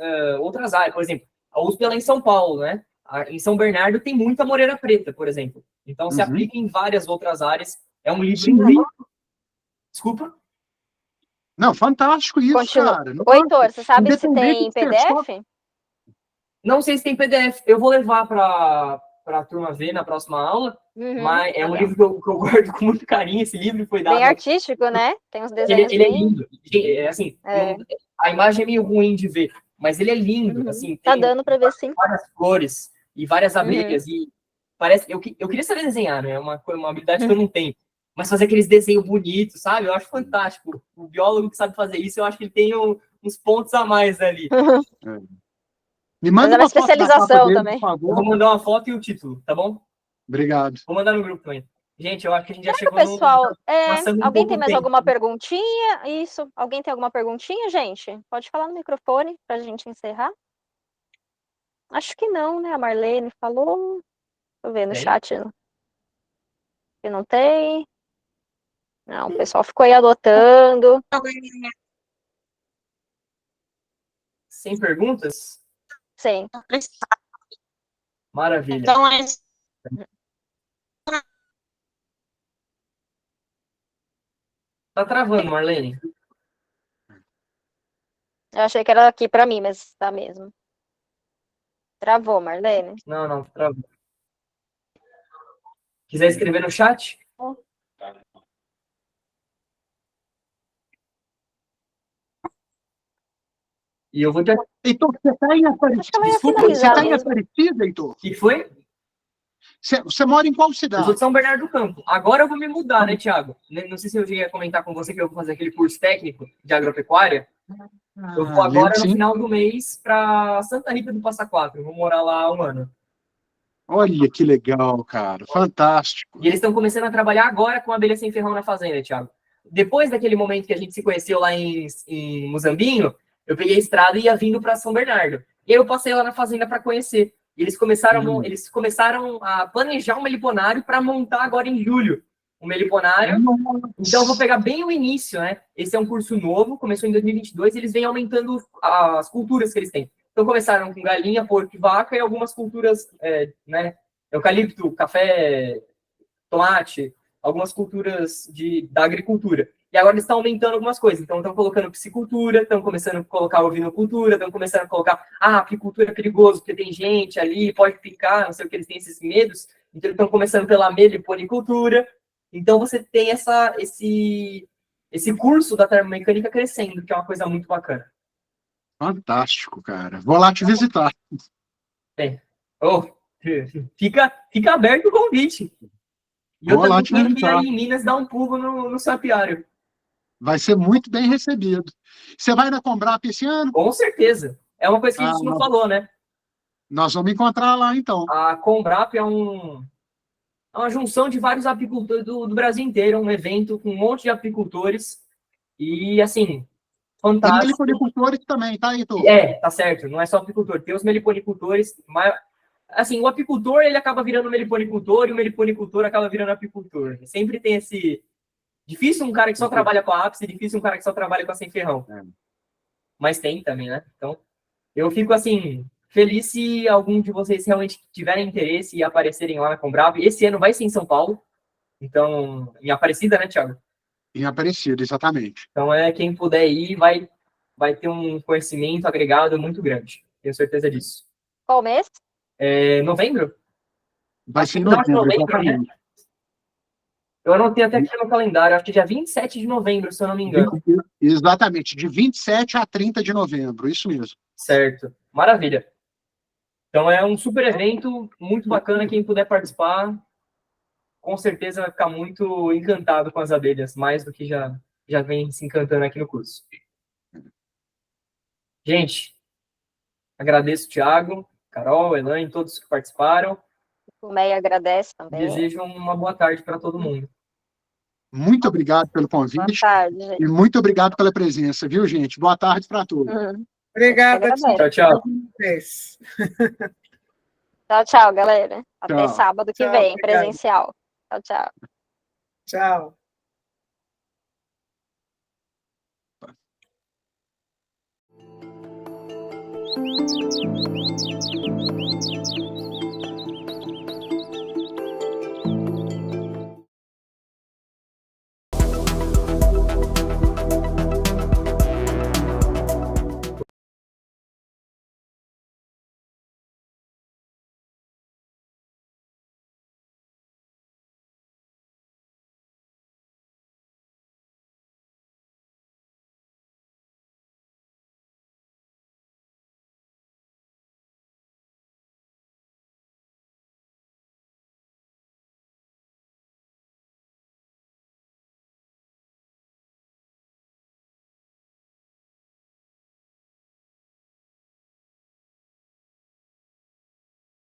áreas. Por exemplo, a USP é em São Paulo, né? Em São Bernardo tem muita moreira preta, por exemplo. Então se aplica em várias outras áreas. É um livro incrível. Desculpa? Não, fantástico isso, cara. Oi, Heitor, você sabe se tem PDF? Não sei se tem PDF. Eu vou levar para a turma ver na próxima aula. Mas é um livro que eu guardo com muito carinho. Esse livro foi dado... Bem artístico, né? Tem uns desenhos ele é lindo. Assim, a imagem é meio ruim de ver, mas ele é lindo. Assim, tá dando para ver, sim. Várias flores e várias abelhas. E parece... Eu queria saber desenhar, né? É uma habilidade que eu não tenho. Mas fazer aqueles desenhos bonitos, sabe? Eu acho fantástico. O biólogo que sabe fazer isso, eu acho que ele tem uns pontos a mais ali. Me manda uma especialização dele, também. por favor. Eu vou mandar uma foto e o título, tá bom? Obrigado. Vou mandar no grupo também. Gente, eu acho que a gente já chegou pessoal, alguém tem mais tempo. alguma perguntinha? Isso. Alguém tem alguma perguntinha, gente? Pode falar no microfone para a gente encerrar? Acho que não, né? A Marlene falou. Deixa eu ver no chat. Que não tem. Não, o pessoal ficou aí adotando. Sem perguntas? Sim. Maravilha. Então, Tá travando, Marlene? Eu achei que era aqui pra mim, mas tá mesmo. Travou, Marlene. Não, travou. Quiser escrever no chat? E eu vou te... Heitor, você está em Acho que ela Aparecida? ia Desculpa, você finalizar está em mesmo. Aparecida, Heitor? O que foi? Você mora em qual Eu sou cidade? de São Bernardo do Campo. Agora eu vou me mudar, né, Thiago? Não sei se eu cheguei a comentar com você que eu vou fazer aquele curso técnico de agropecuária. Eu vou Lembro agora, no sim. final do mês, para Santa Rita do Passa Quatro. Eu vou morar lá 1 ano. Olha que legal, cara. Fantástico. E eles estão começando a trabalhar agora com abelha sem ferrão na fazenda, Thiago. Depois daquele momento que a gente se conheceu lá em Muzambinho, eu peguei a estrada e ia vindo para São Bernardo. E aí eu passei lá na fazenda para conhecer. E eles começaram a planejar um meliponário para montar agora em julho. Um meliponário. Então eu vou pegar bem o início, né? Esse é um curso novo, começou em 2022, e eles vêm aumentando as culturas que eles têm. Então começaram com galinha, porco e vaca e algumas culturas, né? Eucalipto, café, tomate, algumas culturas da agricultura. E agora eles estão aumentando algumas coisas. Então estão colocando piscicultura, estão começando a colocar ovinocultura, estão começando a colocar, apicultura é perigoso, porque tem gente ali, pode picar, não sei o que, eles têm esses medos. Então estão começando pela meliponicultura. Então você tem esse curso da termomecânica crescendo, que é uma coisa muito bacana. Fantástico, cara. Vou lá te visitar. Oh, fica aberto o convite. E eu Vou lá também te quero vir visitar. aí em Minas dar um pulo no sapiário. Vai ser muito bem recebido. Você vai na Combrap esse ano? Com certeza. É uma coisa que a gente não falou, né? Nós vamos encontrar lá, então. A Combrap é uma junção de vários apicultores do Brasil inteiro, um evento com um monte de apicultores. E, assim, E fantástico. meliponicultores também, tá, Heitor? Tá certo. Não é só apicultor. Tem os meliponicultores, mas, assim, o apicultor, ele acaba virando meliponicultor e o meliponicultor acaba virando apicultor. Sempre tem esse... Difícil um cara que só trabalha com a ápice, difícil um cara que só trabalha com a sem ferrão. Mas tem também, né? Então, eu fico, assim, feliz se algum de vocês realmente tiverem interesse e aparecerem lá na Combrap. Esse ano vai ser em São Paulo. Então, em Aparecida, né, Thiago? Em Aparecida, exatamente. Então, quem puder ir vai ter um conhecimento agregado muito grande. Tenho certeza disso. Qual mês? Novembro? Vai ser em novembro, exatamente. Né? Eu anotei até aqui no calendário, acho que dia 27 de novembro, se eu não me engano. Exatamente, de 27 a 30 de novembro, isso mesmo. Certo, maravilha. Então é um super evento, muito bacana, quem puder participar, com certeza vai ficar muito encantado com as abelhas, mais do que já vem se encantando aqui no curso. Gente, agradeço o Thiago, Carol, Elaine, todos que participaram. O MEI agradece também. Desejo uma boa tarde para todo mundo. Muito obrigado pelo convite. Boa tarde, gente. E muito obrigado pela presença, viu, gente? Boa tarde para todos. Obrigada. Tchau, tchau. Tchau, tchau, galera. Até Tchau. sábado que Tchau, vem, obrigado. presencial. Tchau, tchau. Tchau.